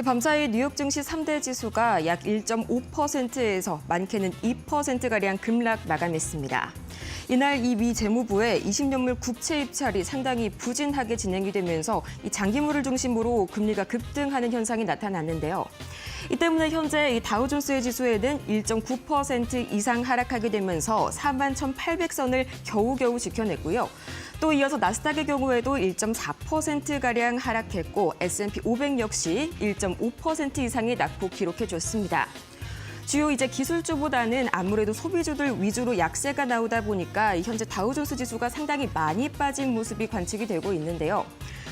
밤사이 뉴욕 증시 3대 지수가 약 1.5%에서 많게는 2%가량 급락 마감했습니다. 이날 이 미 재무부의 20년물 국채 입찰이 상당히 부진하게 진행이 되면서 이 장기물을 중심으로 금리가 급등하는 현상이 나타났는데요. 이 때문에 현재 이 다우존스의 지수에는 1.9% 이상 하락하게 되면서 41,800선을 겨우겨우 지켜냈고요. 또 이어서 나스닥의 경우에도 1.4%가량 하락했고 S&P 500 역시 1.5% 이상의 낙폭 기록해줬습니다. 주요 이제 기술주보다는 아무래도 소비주들 위주로 약세가 나오다 보니까 현재 다우존스 지수가 상당히 많이 빠진 모습이 관측이 되고 있는데요.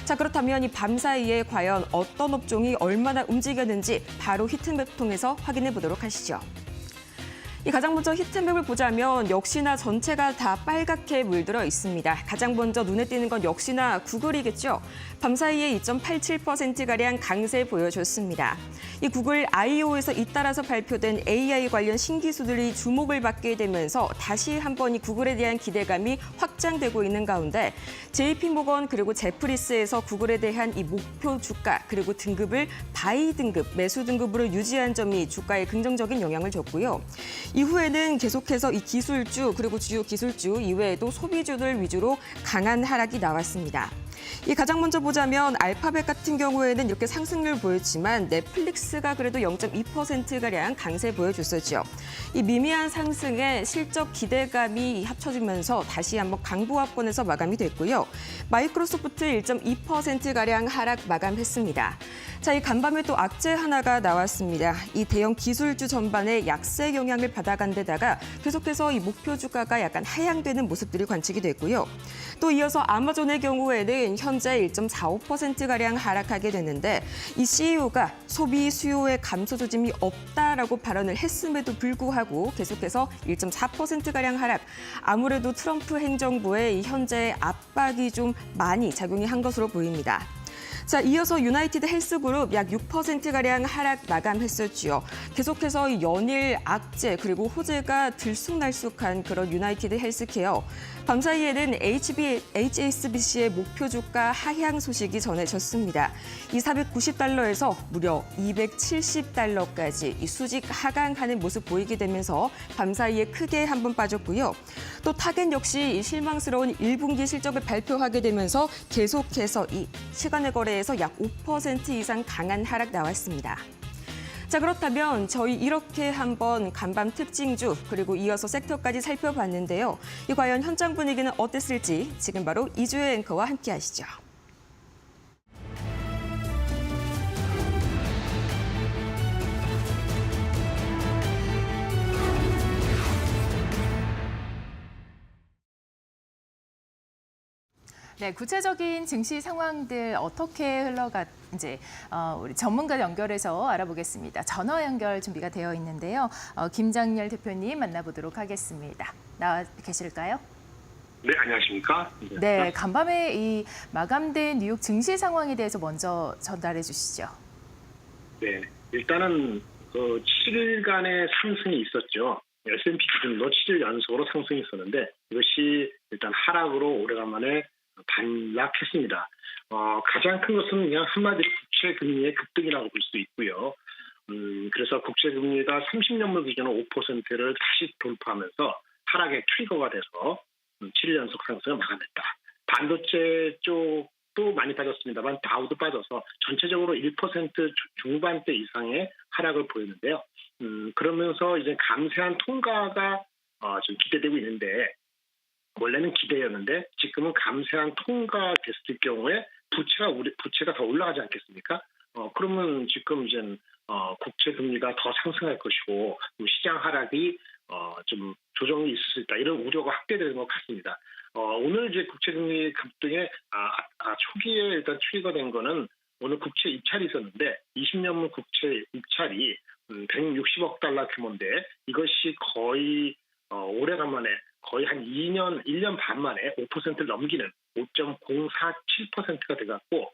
자, 그렇다면 이 밤 사이에 과연 어떤 업종이 얼마나 움직였는지 바로 히트맵 통해서 확인해 보도록 하시죠. 가장 먼저 히트맵을 보자면 역시나 전체가 다 빨갛게 물들어 있습니다. 가장 먼저 눈에 띄는 건 역시나 구글이겠죠. 밤사이에 2.87%가량 강세 보여줬습니다. 이 구글 I/O에서 잇따라서 발표된 AI 관련 신기술들이 주목을 받게 되면서 다시 한번 이 구글에 대한 기대감이 확장되고 있는 가운데 JP모건 그리고 제프리스에서 구글에 대한 이 목표 주가 그리고 등급을 바이 등급, 매수 등급으로 유지한 점이 주가에 긍정적인 영향을 줬고요. 이후에는 계속해서 이 기술주 그리고 주요 기술주 이외에도 소비주들 위주로 강한 하락이 나왔습니다. 가장 먼저 보자면 알파벳 같은 경우에는 이렇게 상승률 보였지만 넷플릭스가 그래도 0.2%가량 강세 보여줬었죠. 이 미미한 상승에 실적 기대감이 합쳐지면서 다시 한번 강보합권에서 마감이 됐고요. 마이크로소프트 1.2%가량 하락 마감했습니다. 자, 이 간밤에 또 악재 하나가 나왔습니다. 이 대형 기술주 전반에 약세 영향을 받아간 데다가 계속해서 이 목표 주가가 약간 하향되는 모습들이 관측이 됐고요. 또 이어서 아마존의 경우에는 현재 1.45%가량 하락하게 됐는데 이 CEO가 소비 수요의 감소 조짐이 없다라고 발언을 했음에도 불구하고 계속해서 1.4%가량 하락. 아무래도 트럼프 행정부의 현재 압박이 좀 많이 작용이 한 것으로 보입니다. 자, 이어서 유나이티드 헬스그룹 약 6%가량 하락 마감했었지요. 계속해서 연일 악재 그리고 호재가 들쑥날쑥한 그런 유나이티드 헬스케어. 밤사이에는 HSBC의 목표 주가 하향 소식이 전해졌습니다. 이 $490에서 무려 $270까지 이 수직 하강하는 모습 보이게 되면서 밤사이에 크게 한번 빠졌고요. 또 타겟 역시 이 실망스러운 1분기 실적을 발표하게 되면서 계속해서 이 시간의 거래에서 약 5% 이상 강한 하락 나왔습니다. 자, 그렇다면 저희 이렇게 한번 간밤 특징주 그리고 이어서 섹터까지 살펴봤는데요. 과연 현장 분위기는 어땠을지 지금 바로 이주혜 앵커와 함께 하시죠. 네, 구체적인 증시 상황들 어떻게 흘러갔는지 우리 전문가 연결해서 알아보겠습니다. 전화 연결 준비가 되어 있는데요. 김장렬 대표님 만나보도록 하겠습니다. 나와 계실까요? 네, 안녕하십니까? 네, 간밤에 이 마감된 뉴욕 증시 상황에 대해서 먼저 전달해 주시죠. 네, 일단은 7일간의 상승이 있었죠. S&P 기준으로 7일 연속으로 상승이 있었는데 이것이 일단 하락으로 오래간만에 반락했습니다. 가장 큰 것은 그냥 한마디로 국채 금리의 급등이라고 볼 수도 있고요. 그래서 국채 금리가 30년물 기준으로 5%를 다시 돌파하면서 하락의 트리거가 돼서 7일 연속 상승을 막아냈다. 반도체 쪽도 많이 빠졌습니다만 다우도 빠져서 전체적으로 1% 중반대 이상의 하락을 보였는데요. 그러면서 이제 감세한 통과가 좀 기대되고 있는데 원래는 기대였는데 지금은 감세한 통과 됐을 경우에 부채가 더 올라가지 않겠습니까? 그러면 지금 이제 국채 금리가 더 상승할 것이고 시장 하락이 좀 조정이 있을 수 있다 이런 우려가 확대되는 것 같습니다. 오늘 이제 국채 금리 급등에 초기에 일단 트리거된 거는 오늘 국채 입찰이 있었는데 20년물 국채 입찰이 160억 달러 규모인데 이것이 거의 오래간만에 거의 한 1년 반 만에 5%를 넘기는 5.047%가 돼갖고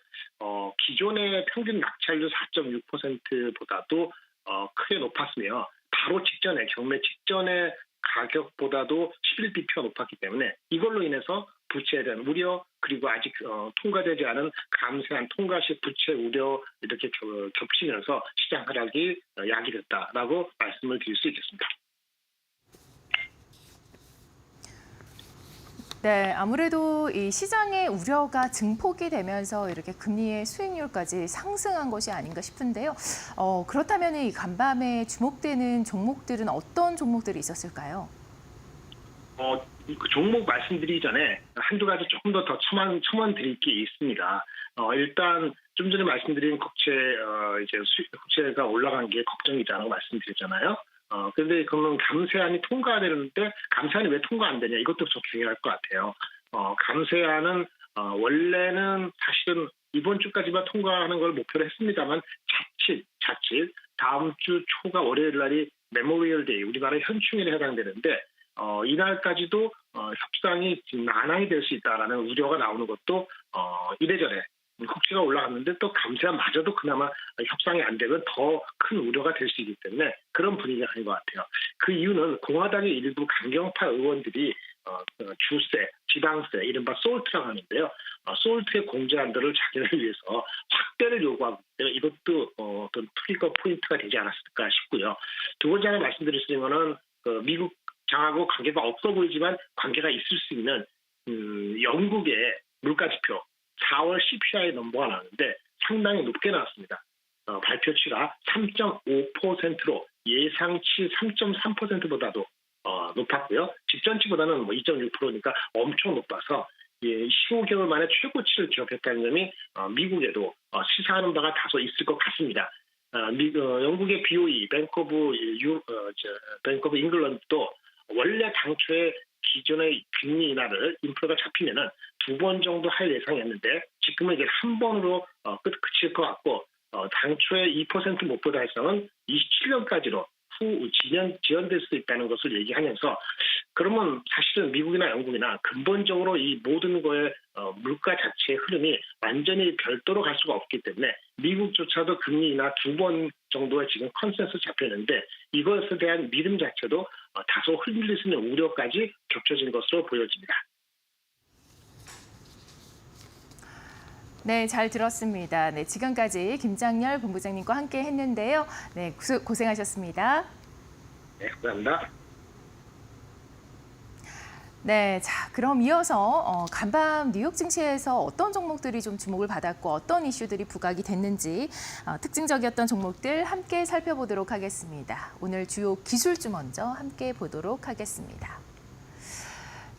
기존의 평균 낙찰률 4.6%보다도 크게 높았으며 바로 직전에 경매 직전에 가격보다도 11bp가 높았기 때문에 이걸로 인해서 부채에 대한 우려, 그리고 아직 통과되지 않은 감세한 통과시 부채 우려 이렇게 겹치면서 시장 하락이 야기됐다라고 말씀을 드릴 수 있겠습니다. 네, 아무래도 이 시장의 우려가 증폭이 되면서 이렇게 금리의 수익률까지 상승한 것이 아닌가 싶은데요. 그렇다면 이 간밤에 주목되는 종목들은 어떤 종목들이 있었을까요? 그 종목 말씀드리기 전에 한두 가지 조금 더 첨언 드릴 게 있습니다. 일단 좀 전에 말씀드린 국채가 올라간 게 걱정이다라고 말씀드렸잖아요. 그런데 그러면 감세안이 통과되는데 감세안이 왜 통과 안 되냐, 이것도 좀 중요할 것 같아요. 감세안은 원래는 사실은 이번 주까지만 통과하는 걸 목표로 했습니다만 자칫 다음 주 초가 월요일 날이 메모리얼 데이, 우리나라 현충일에 해당되는데 이날까지도 협상이 난항이 될 수 있다라는 우려가 나오는 것도 이래저래 국채가 올라갔는데 또 감세안마저도 그나마 협상이 안 되면 더 큰 우려가 될 수 있기 때문에 그런 분위기가 아닌 것 같아요. 그 이유는 공화당의 일부 강경파 의원들이 주세, 지방세, 이른바 솔트라고 하는데요. 솔트의 공제안들을 자기를 위해서 확대를 요구하고 있는데 이것도 어떤 트리거 포인트가 되지 않았을까 싶고요. 두 번째 하나 말씀드릴 수 있는 거는 미국 장하고 관계가 없어 보이지만 관계가 있을 수 있는 영국의 물가지표 4월 CPI 넘버가 나왔는데 상당히 높게 나왔습니다. 발표치가 3.5%로 예상치 3.3%보다도 높았고요. 직전치보다는 2.6%니까 엄청 높아서 15개월 만에 최고치를 기록했다는 점이 미국에도 시사하는 바가 다소 있을 것 같습니다. 영국의 BOE, 뱅크 오브 잉글랜드도 원래 당초에 기존의 금리 인하를 인플레가 잡히면은 2번 정도 할 예상이었는데 지금은 이제 한 번으로 그칠 것 같고 당초에 2% 목표 달성은 27년까지로 지연될 수 있다는 것을 얘기하면서 그러면 사실은 미국이나 영국이나 근본적으로 이 모든 거의 물가 자체의 흐름이 완전히 별도로 갈 수가 없기 때문에 미국조차도 금리 인하 2번 정도가 지금 컨센서스 잡혔는데 이것에 대한 믿음 자체도 다소 흔들릴 수 있는 우려까지 겹쳐진 것으로 보여집니다. 네, 잘 들었습니다. 네, 지금까지 김장렬 본부장님과 함께 했는데요. 네, 고생하셨습니다. 네, 감사합니다. 네, 자, 그럼 이어서 간밤 뉴욕 증시에서 어떤 종목들이 좀 주목을 받았고 어떤 이슈들이 부각이 됐는지 특징적이었던 종목들 함께 살펴보도록 하겠습니다. 오늘 주요 기술주 먼저 함께 보도록 하겠습니다.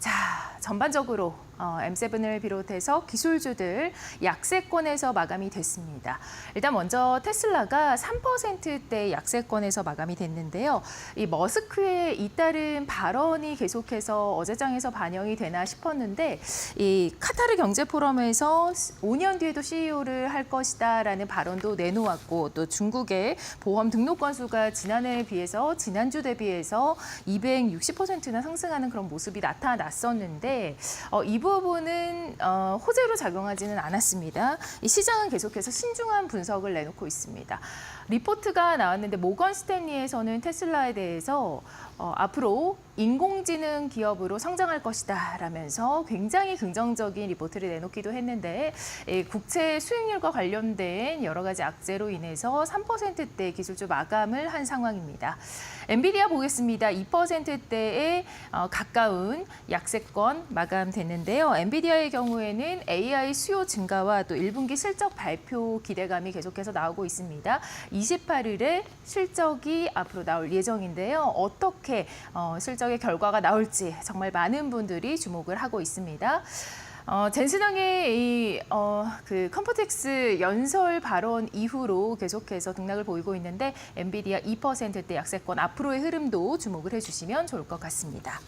자, 전반적으로 M7을 비롯해서 기술주들 약세권에서 마감이 됐습니다. 일단 먼저 테슬라가 3%대 약세권에서 마감이 됐는데요. 이 머스크의 잇따른 발언이 계속해서 어제장에서 반영이 되나 싶었는데 이 카타르 경제 포럼에서 5년 뒤에도 CEO를 할 것이다라는 발언도 내놓았고 또 중국의 보험 등록 건수가 지난주 대비해서 260%나 상승하는 그런 모습이 나타났었는데 이 부분은 호재로 작용하지는 않았습니다. 이 시장은 계속해서 신중한 분석을 내놓고 있습니다. 리포트가 나왔는데 모건 스탠리에서는 테슬라에 대해서 앞으로 인공지능 기업으로 성장할 것이다 라면서 굉장히 긍정적인 리포트를 내놓기도 했는데 국채 수익률과 관련된 여러 가지 악재로 인해서 3%대 기술주 마감을 한 상황입니다. 엔비디아 보겠습니다. 2%대에 가까운 약세권 마감됐는데요. 엔비디아의 경우에는 AI 수요 증가와 또 1분기 실적 발표 기대감이 계속해서 나오고 있습니다. 28일에 실적이 앞으로 나올 예정인데요. 어떻게 실적의 결과가 나올지 정말 많은 분들이 주목을 하고 있습니다. 젠슨항의 그 컴포텍스 연설 발언 이후로 계속해서 등락을 보이고 있는데 엔비디아 2%대 약세권 앞으로의 흐름도 주목을 해주시면 좋을 것 같습니다.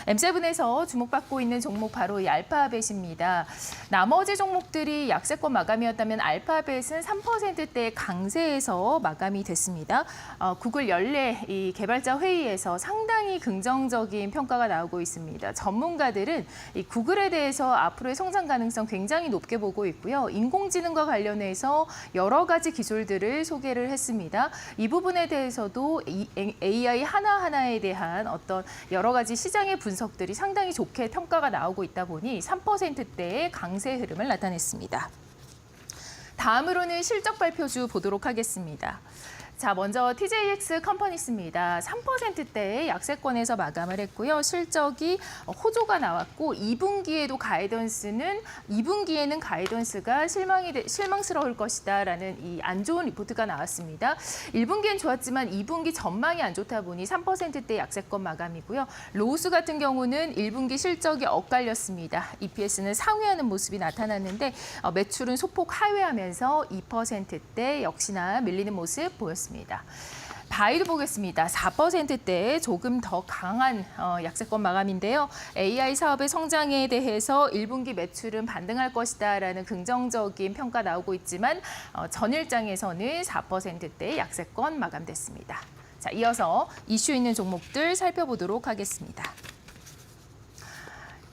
M7에서 주목받고 있는 종목 바로 이 알파벳입니다. 나머지 종목들이 약세권 마감이었다면 알파벳은 3%대 강세에서 마감이 됐습니다. 구글 연례 이 개발자 회의에서 상당히 긍정적인 평가가 나오고 있습니다. 전문가들은 이 구글에 대해서 앞으로의 성장 가능성 굉장히 높게 보고 있고요. 인공지능과 관련해서 여러 가지 기술들을 소개를 했습니다. 이 부분에 대해서도 AI 하나하나에 대한 어떤 여러 가지 시장의 분석 분석들이 상당히 좋게 평가가 나오고 있다 보니 3%대의 강세 흐름을 나타냈습니다. 다음으로는 실적 발표주 보도록 하겠습니다. 자, 먼저 TJX 컴퍼니스입니다. 3%대의 약세권에서 마감을 했고요. 실적이 호조가 나왔고 2분기에는 가이던스가 실망스러울 것이다라는 이 안 좋은 리포트가 나왔습니다. 1분기엔 좋았지만 2분기 전망이 안 좋다 보니 3%대 약세권 마감이고요. 로우스 같은 경우는 1분기 실적이 엇갈렸습니다. EPS는 상회하는 모습이 나타났는데 매출은 소폭 하회하면서 2%대 역시나 밀리는 모습 보였습니다. 바이도 보겠습니다. 4%대 조금 더 강한 약세권 마감인데요. AI 사업의 성장에 대해서 1분기 매출은 반등할 것이다라는 긍정적인 평가 나오고 있지만 전일장에서는 4%대 약세권 마감됐습니다. 자, 이어서 이슈 있는 종목들 살펴보도록 하겠습니다.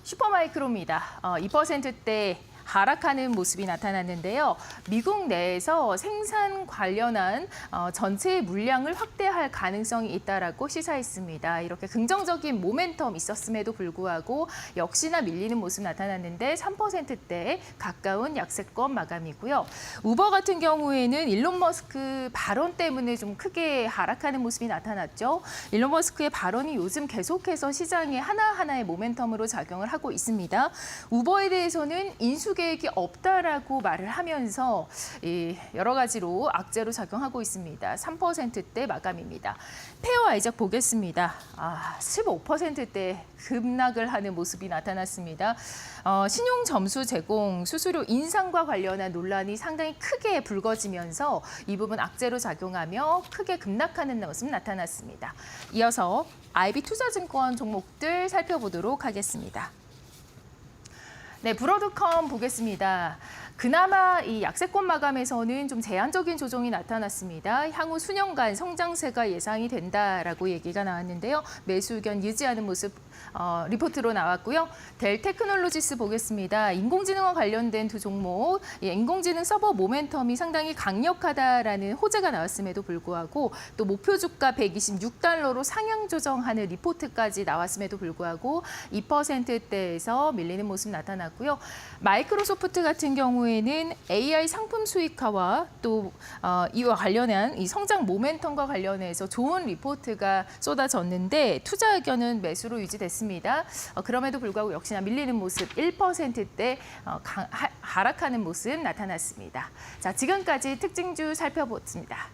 슈퍼마이크로입니다. 2%대 하락하는 모습이 나타났는데요. 미국 내에서 생산 관련한 전체 물량을 확대할 가능성이 있다라고 시사했습니다. 이렇게 긍정적인 모멘텀 있었음에도 불구하고 역시나 밀리는 모습 나타났는데 3%대에 가까운 약세권 마감이고요. 우버 같은 경우에는 일론 머스크 발언 때문에 좀 크게 하락하는 모습이 나타났죠. 일론 머스크의 발언이 요즘 계속해서 시장에 하나하나의 모멘텀으로 작용을 하고 있습니다. 우버에 대해서는 인수 계획이 없다라고 말을 하면서 여러 가지로 악재로 작용하고 있습니다. 3%대 마감입니다. 페어 아이작 보겠습니다. 15%대 급락을 하는 모습이 나타났습니다. 신용 점수 제공, 수수료 인상과 관련한 논란이 상당히 크게 불거지면서 이 부분 악재로 작용하며 크게 급락하는 모습 나타났습니다. 이어서 IB투자증권 종목들 살펴보도록 하겠습니다. 네, 브로드컴 보겠습니다. 그나마 이 약세권 마감에서는 좀 제한적인 조정이 나타났습니다. 향후 수년간 성장세가 예상이 된다라고 얘기가 나왔는데요. 매수 의견 유지하는 모습 리포트로 나왔고요. 델 테크놀로지스 보겠습니다. 인공지능과 관련된 두 종목, 인공지능 서버 모멘텀이 상당히 강력하다라는 호재가 나왔음에도 불구하고 또 목표 주가 126달러로 상향 조정하는 리포트까지 나왔음에도 불구하고 2%대에서 밀리는 모습 나타났고요. 마이크로소프트 같은 경우에는 AI 상품 수익화와 또 이와 관련한 이 성장 모멘텀과 관련해서 좋은 리포트가 쏟아졌는데 투자 의견은 매수로 유지됐습니다. 그럼에도 불구하고 역시나 밀리는 모습 1%대 하락하는 모습 나타났습니다. 자, 지금까지 특징주 살펴봤습니다.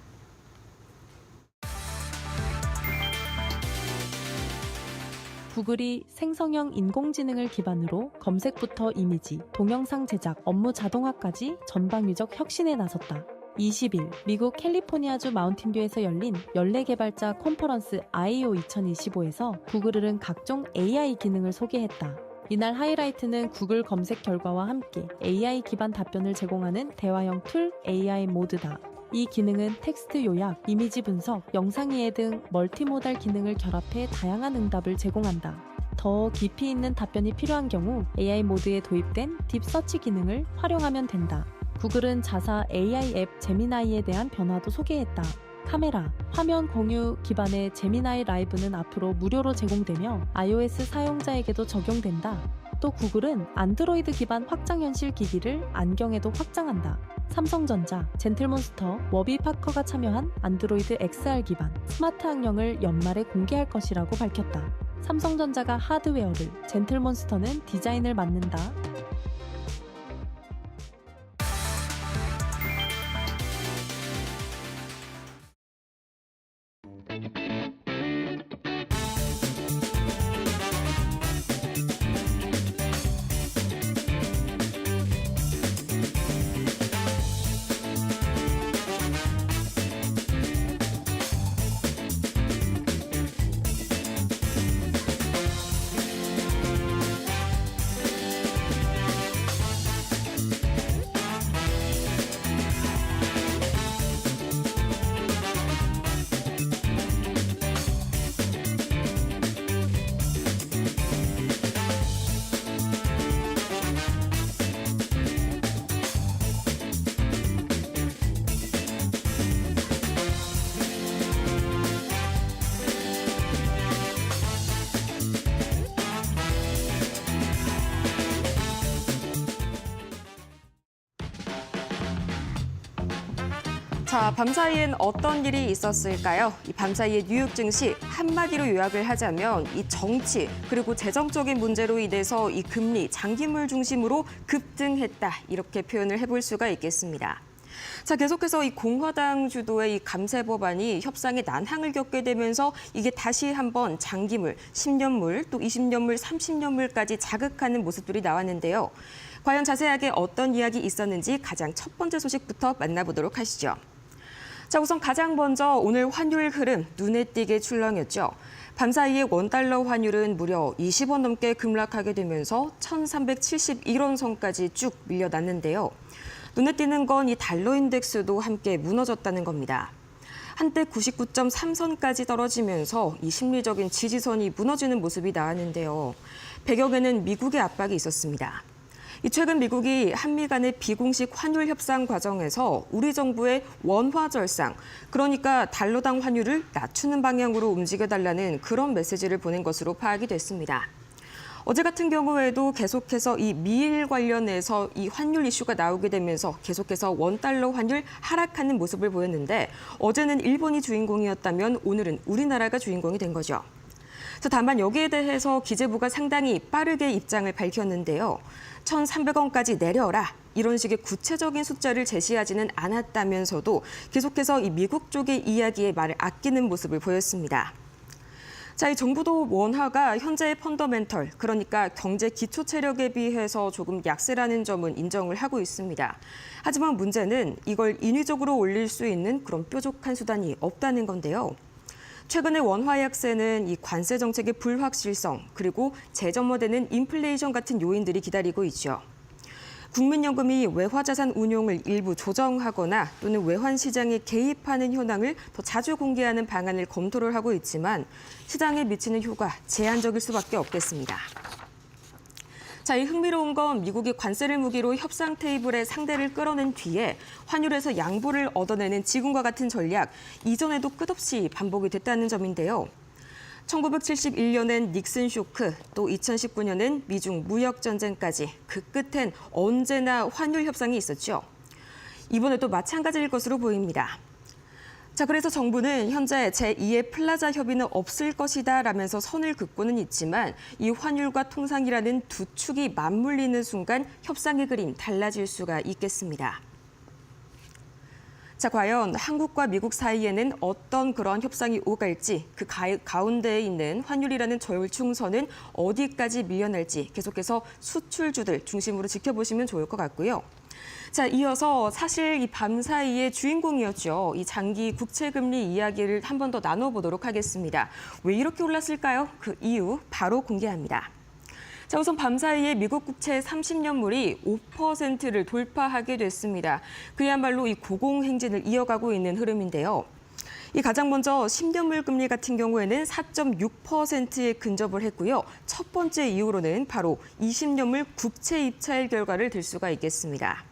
구글이 생성형 인공지능을 기반으로 검색부터 이미지, 동영상 제작, 업무 자동화까지 전방위적 혁신에 나섰다. 20일 미국 캘리포니아주 마운틴뷰에서 열린 연례 개발자 컨퍼런스 I/O 2025에서 구글은 각종 AI 기능을 소개했다. 이날 하이라이트는 구글 검색 결과와 함께 AI 기반 답변을 제공하는 대화형 툴 AI 모드다. 이 기능은 텍스트 요약, 이미지 분석, 영상 이해 등 멀티모달 기능을 결합해 다양한 응답을 제공한다. 더 깊이 있는 답변이 필요한 경우 AI 모드에 도입된 딥 서치 기능을 활용하면 된다. 구글은 자사 AI 앱 제미나이에 대한 변화도 소개했다. 카메라, 화면 공유 기반의 제미나이 라이브는 앞으로 무료로 제공되며 iOS 사용자에게도 적용된다. 또 구글은 안드로이드 기반 확장현실 기기를 안경에도 확장한다. 삼성전자, 젠틀몬스터, 워비파커가 참여한 안드로이드 XR 기반 스마트 안경을 연말에 공개할 것이라고 밝혔다. 삼성전자가 하드웨어를, 젠틀몬스터는 디자인을 맡는다. 자, 밤사이엔 어떤 일이 있었을까요? 이 밤사이의 뉴욕 증시 한마디로 요약을 하자면 이 정치 그리고 재정적인 문제로 인해서 이 금리, 장기물 중심으로 급등했다. 이렇게 표현을 해볼 수가 있겠습니다. 자, 계속해서 이 공화당 주도의 이 감세 법안이 협상의 난항을 겪게 되면서 이게 다시 한번 장기물, 10년물, 또 20년물, 30년물까지 자극하는 모습들이 나왔는데요. 과연 자세하게 어떤 이야기 있었는지 가장 첫 번째 소식부터 만나보도록 하시죠. 자, 우선 가장 먼저 오늘 환율 흐름 눈에 띄게 출렁였죠. 밤사이에 원달러 환율은 무려 20원 넘게 급락하게 되면서 1,371원 선까지 쭉 밀려났는데요. 눈에 띄는 건 이 달러 인덱스도 함께 무너졌다는 겁니다. 한때 99.3선까지 떨어지면서 이 심리적인 지지선이 무너지는 모습이 나왔는데요. 배경에는 미국의 압박이 있었습니다. 최근 미국이 한미 간의 비공식 환율 협상 과정에서 우리 정부의 원화 절상, 그러니까 달러당 환율을 낮추는 방향으로 움직여달라는 그런 메시지를 보낸 것으로 파악이 됐습니다. 어제 같은 경우에도 계속해서 이 미일 관련해서 이 환율 이슈가 나오게 되면서 계속해서 원달러 환율 하락하는 모습을 보였는데 어제는 일본이 주인공이었다면 오늘은 우리나라가 주인공이 된 거죠. 다만 여기에 대해서 기재부가 상당히 빠르게 입장을 밝혔는데요. 1,300원까지 내려라. 이런 식의 구체적인 숫자를 제시하지는 않았다면서도 계속해서 이 미국 쪽의 이야기에 말을 아끼는 모습을 보였습니다. 자, 이 정부도 원화가 현재의 펀더멘털, 그러니까 경제 기초 체력에 비해서 조금 약세라는 점은 인정을 하고 있습니다. 하지만 문제는 이걸 인위적으로 올릴 수 있는 그런 뾰족한 수단이 없다는 건데요. 최근의 원화 약세는 이 관세 정책의 불확실성, 그리고 재점화되는 인플레이션 같은 요인들이 기다리고 있죠. 국민연금이 외화자산 운용을 일부 조정하거나 또는 외환 시장에 개입하는 현황을 더 자주 공개하는 방안을 검토를 하고 있지만 시장에 미치는 효과 제한적일 수밖에 없겠습니다. 자, 이 흥미로운 건 미국이 관세를 무기로 협상 테이블에 상대를 끌어낸 뒤에 환율에서 양보를 얻어내는 지금과 같은 전략, 이전에도 끝없이 반복이 됐다는 점인데요. 1971년엔 닉슨 쇼크, 또 2019년엔 미중 무역 전쟁까지 그 끝엔 언제나 환율 협상이 있었죠. 이번에도 마찬가지일 것으로 보입니다. 자, 그래서 정부는 현재 제2의 플라자 협의는 없을 것이다 라면서 선을 긋고는 있지만 이 환율과 통상이라는 두 축이 맞물리는 순간 협상의 그림 달라질 수가 있겠습니다. 자, 과연 한국과 미국 사이에는 어떤 그런 협상이 오갈지, 그 가운데에 있는 환율이라는 절충선은 어디까지 밀려날지 계속해서 수출주들 중심으로 지켜보시면 좋을 것 같고요. 자, 이어서 사실 이 밤사이의 주인공이었죠. 이 장기 국채금리 이야기를 한 번 더 나눠보도록 하겠습니다. 왜 이렇게 올랐을까요? 그 이유 바로 공개합니다. 자, 우선 밤사이에 미국 국채 30년물이 5%를 돌파하게 됐습니다. 그야말로 이 고공행진을 이어가고 있는 흐름인데요. 이 가장 먼저 10년물 금리 같은 경우에는 4.6%에 근접을 했고요. 첫 번째 이유로는 바로 20년물 국채 입찰 결과를 들 수가 있겠습니다.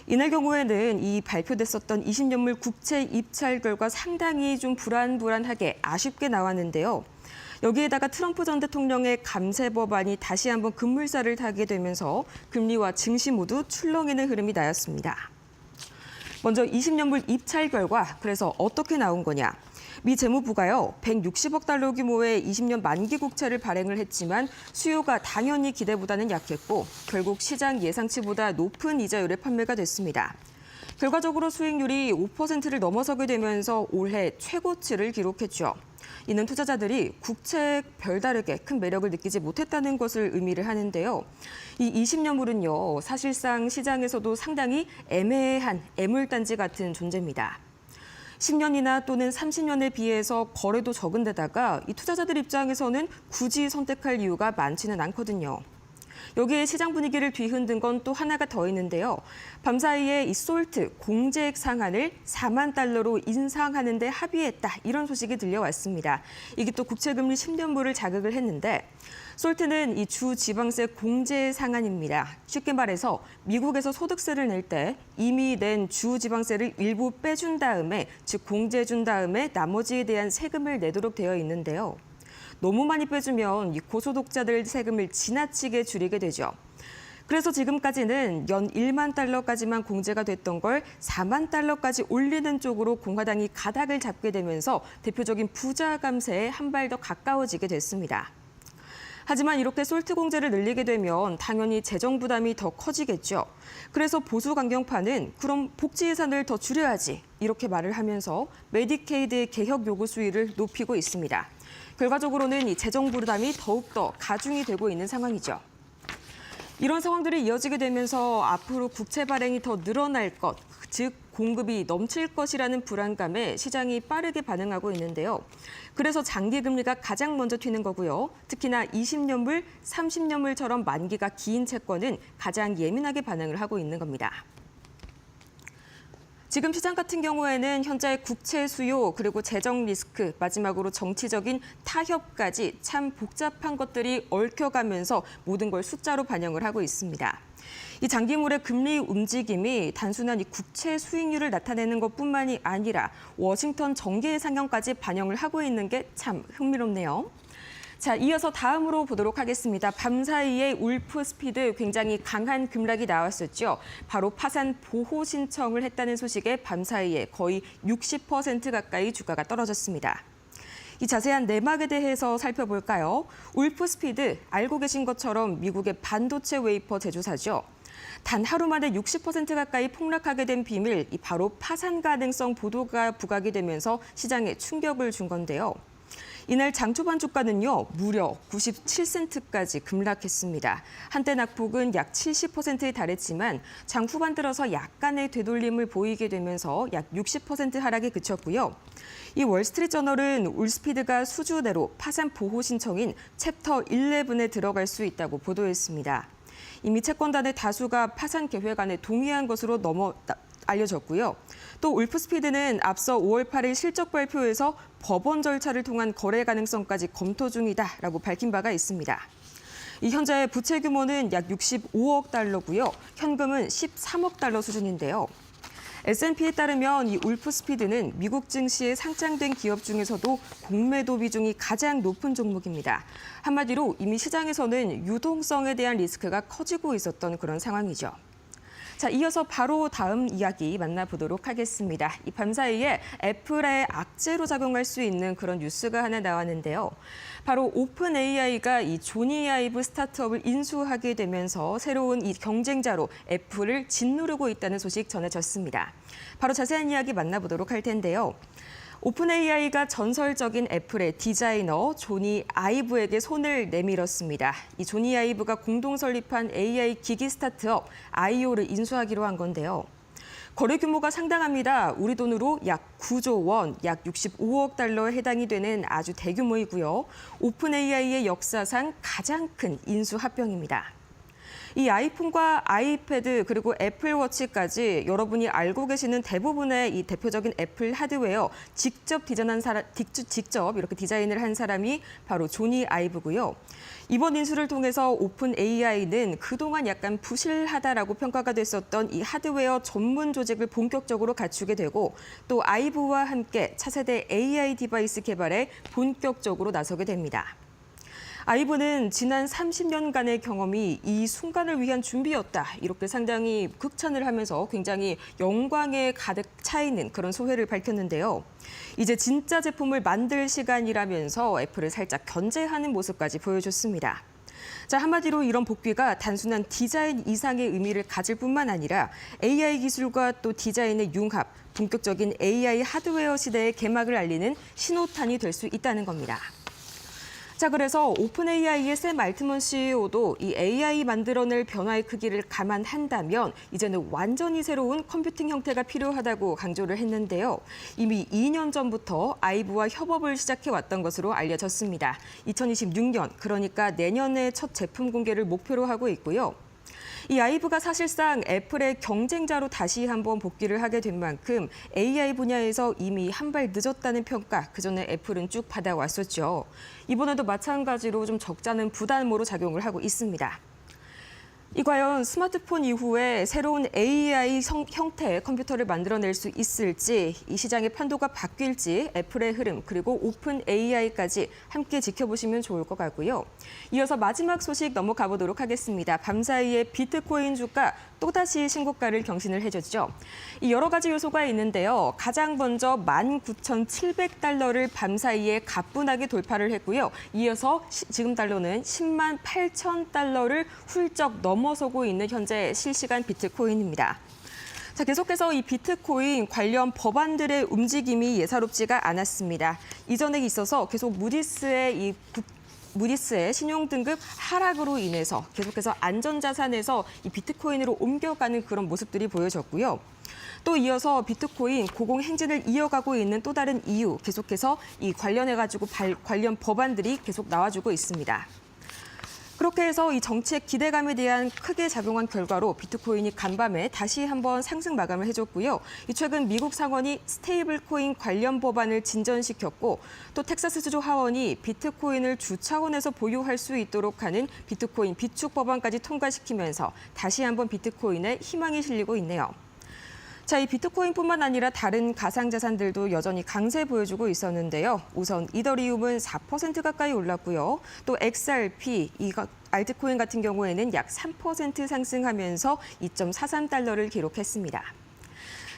이날 경우에는 이 발표됐었던 20년물 국채 입찰 결과 상당히 좀 불안하게 아쉽게 나왔는데요. 여기에다가 트럼프 전 대통령의 감세 법안이 다시 한번 급물살을 타게 되면서 금리와 증시 모두 출렁이는 흐름이 나였습니다. 먼저 20년물 입찰 결과, 그래서 어떻게 나온 거냐. 미 재무부가요, 160억 달러 규모의 20년 만기 국채를 발행을 했지만 수요가 당연히 기대보다는 약했고 결국 시장 예상치보다 높은 이자율에 판매가 됐습니다. 결과적으로 수익률이 5%를 넘어서게 되면서 올해 최고치를 기록했죠. 이는 투자자들이 국채에 별다르게 큰 매력을 느끼지 못했다는 것을 의미를 하는데요. 이 20년물은요, 사실상 시장에서도 상당히 애매한 애물단지 같은 존재입니다. 10년이나 또는 30년에 비해서 거래도 적은 데다가 이 투자자들 입장에서는 굳이 선택할 이유가 많지는 않거든요. 여기에 시장 분위기를 뒤흔든 건 또 하나가 더 있는데요. 밤사이에 이 솔트 공제액 상한을 4만 달러로 인상하는 데 합의했다. 이런 소식이 들려왔습니다. 이게 또 국채금리 10년물을 자극을 했는데 솔트는 이 주 지방세 공제 상한입니다. 쉽게 말해서 미국에서 소득세를 낼 때 이미 낸 주 지방세를 일부 빼준 다음에, 즉 공제해준 다음에 나머지에 대한 세금을 내도록 되어 있는데요. 너무 많이 빼주면 이 고소득자들 세금을 지나치게 줄이게 되죠. 그래서 지금까지는 연 1만 달러까지만 공제가 됐던 걸 4만 달러까지 올리는 쪽으로 공화당이 가닥을 잡게 되면서 대표적인 부자 감세에 한 발 더 가까워지게 됐습니다. 하지만 이렇게 솔트 공제를 늘리게 되면 당연히 재정 부담이 더 커지겠죠. 그래서 보수 강경파는 그럼 복지 예산을 더 줄여야지 이렇게 말을 하면서 메디케이드의 개혁 요구 수위를 높이고 있습니다. 결과적으로는 이 재정 부담이 더욱더 가중이 되고 있는 상황이죠. 이런 상황들이 이어지게 되면서 앞으로 국채 발행이 더 늘어날 것, 즉 공급이 넘칠 것이라는 불안감에 시장이 빠르게 반응하고 있는데요. 그래서 장기 금리가 가장 먼저 튀는 거고요. 특히나 20년물, 30년물처럼 만기가 긴 채권은 가장 예민하게 반응을 하고 있는 겁니다. 지금 시장 같은 경우에는 현재 국채 수요 그리고 재정 리스크 마지막으로 정치적인 타협까지 참 복잡한 것들이 얽혀가면서 모든 걸 숫자로 반영을 하고 있습니다. 이 장기물의 금리 움직임이 단순한 이 국채 수익률을 나타내는 것뿐만이 아니라 워싱턴 정기의 상향까지 반영을 하고 있는 게 참 흥미롭네요. 자, 이어서 다음으로 보도록 하겠습니다. 밤사이에 울프 스피드 굉장히 강한 급락이 나왔었죠. 바로 파산 보호 신청을 했다는 소식에 밤사이에 거의 60% 가까이 주가가 떨어졌습니다. 이 자세한 내막에 대해서 살펴볼까요? 울프 스피드, 알고 계신 것처럼 미국의 반도체 웨이퍼 제조사죠. 단 하루 만에 60% 가까이 폭락하게 된 비밀, 바로 파산 가능성 보도가 부각이 되면서 시장에 충격을 준 건데요. 이날 장 초반 주가는요, 무려 97센트까지 급락했습니다. 한때 낙폭은 약 70%에 달했지만 장 후반 들어서 약간의 되돌림을 보이게 되면서 약 60% 하락에 그쳤고요. 이 월스트리트저널은 울스피드가 수주대로 파산 보호 신청인 챕터 11에 들어갈 수 있다고 보도했습니다. 이미 채권단의 다수가 파산 계획안에 동의한 것으로 알려졌고요. 또 울프스피드는 앞서 5월 8일 실적 발표에서 법원 절차를 통한 거래 가능성까지 검토 중이다라고 밝힌 바가 있습니다. 이 현재 부채 규모는 약 65억 달러고요. 현금은 13억 달러 수준인데요. S&P에 따르면 이 울프스피드는 미국 증시에 상장된 기업 중에서도 공매도 비중이 가장 높은 종목입니다. 한마디로 이미 시장에서는 유동성에 대한 리스크가 커지고 있었던 그런 상황이죠. 자, 이어서 바로 다음 이야기 만나보도록 하겠습니다. 이 밤사이에 애플의 악재로 작용할 수 있는 그런 뉴스가 하나 나왔는데요. 바로 오픈 AI가 이 조니 아이브 스타트업을 인수하게 되면서 새로운 이 경쟁자로 애플을 짓누르고 있다는 소식 전해졌습니다. 바로 자세한 이야기 만나보도록 할 텐데요. 오픈 AI가 전설적인 애플의 디자이너 조니 아이브에게 손을 내밀었습니다. 이 조니 아이브가 공동 설립한 AI 기기 스타트업 아이오를 인수하기로 한 건데요. 거래 규모가 상당합니다. 우리 돈으로 약 9조 원, 약 65억 달러에 해당이 되는 아주 대규모이고요. 오픈 AI의 역사상 가장 큰 인수 합병입니다. 이 아이폰과 아이패드 그리고 애플워치까지 여러분이 알고 계시는 대부분의 이 대표적인 애플 하드웨어 직접 이렇게 디자인을 한 사람이 바로 조니 아이브고요. 이번 인수를 통해서 오픈 AI는 그동안 약간 부실하다라고 평가가 됐었던 이 하드웨어 전문 조직을 본격적으로 갖추게 되고 또 아이브와 함께 차세대 AI 디바이스 개발에 본격적으로 나서게 됩니다. 아이브는 지난 30년간의 경험이 이 순간을 위한 준비였다. 이렇게 상당히 극찬을 하면서 굉장히 영광에 가득 차 있는 그런 소회를 밝혔는데요. 이제 진짜 제품을 만들 시간이라면서 애플을 살짝 견제하는 모습까지 보여줬습니다. 자, 한마디로 이런 복귀가 단순한 디자인 이상의 의미를 가질 뿐만 아니라 AI 기술과 또 디자인의 융합, 본격적인 AI 하드웨어 시대의 개막을 알리는 신호탄이 될 수 있다는 겁니다. 자, 그래서 오픈 AI의 샘 알트먼 CEO도 이 AI 만들어낼 변화의 크기를 감안한다면 이제는 완전히 새로운 컴퓨팅 형태가 필요하다고 강조를 했는데요. 이미 2년 전부터 아이브와 협업을 시작해왔던 것으로 알려졌습니다. 2026년, 그러니까 내년에 첫 제품 공개를 목표로 하고 있고요. 이 아이브가 사실상 애플의 경쟁자로 다시 한번 복귀를 하게 된 만큼 AI 분야에서 이미 한 발 늦었다는 평가 그전에 애플은 쭉 받아왔었죠. 이번에도 마찬가지로 좀 적잖은 부담으로 작용을 하고 있습니다. 이 과연 스마트폰 이후에 새로운 AI 형태의 컴퓨터를 만들어낼 수 있을지, 이 시장의 판도가 바뀔지, 애플의 흐름, 그리고 오픈 AI까지 함께 지켜보시면 좋을 것 같고요. 이어서 마지막 소식 넘어가 보도록 하겠습니다. 밤사이에 비트코인 주가 또다시 신고가를 경신을 해줬죠. 이 여러 가지 요소가 있는데요. 가장 먼저 19,700달러를 밤사이에 가뿐하게 돌파를 했고요. 이어서 지금 달러는 10만 8천 달러를 훌쩍 넘어서고 있는 현재 실시간 비트코인입니다. 자, 계속해서 이 비트코인 관련 법안들의 움직임이 예사롭지가 않았습니다. 이전에 있어서 계속 무디스의 신용등급 하락으로 인해서 계속해서 안전자산에서 이 비트코인으로 옮겨가는 그런 모습들이 보여졌고요. 또 이어서 비트코인 고공행진을 이어가고 있는 또 다른 이유, 계속해서 이 관련해가지고 관련 법안들이 계속 나와주고 있습니다. 그렇게 해서 이 정책 기대감에 대한 크게 작용한 결과로 비트코인이 간밤에 다시 한번 상승 마감을 해줬고요. 최근 미국 상원이 스테이블 코인 관련 법안을 진전시켰고 또 텍사스주 하원이 비트코인을 주 차원에서 보유할 수 있도록 하는 비트코인 비축 법안까지 통과시키면서 다시 한번 비트코인에 희망이 실리고 있네요. 자, 이 비트코인뿐만 아니라 다른 가상자산들도 여전히 강세 보여주고 있었는데요. 우선 이더리움은 4% 가까이 올랐고요. 또 XRP, 이 알트코인 같은 경우에는 약 3% 상승하면서 2.43달러를 기록했습니다.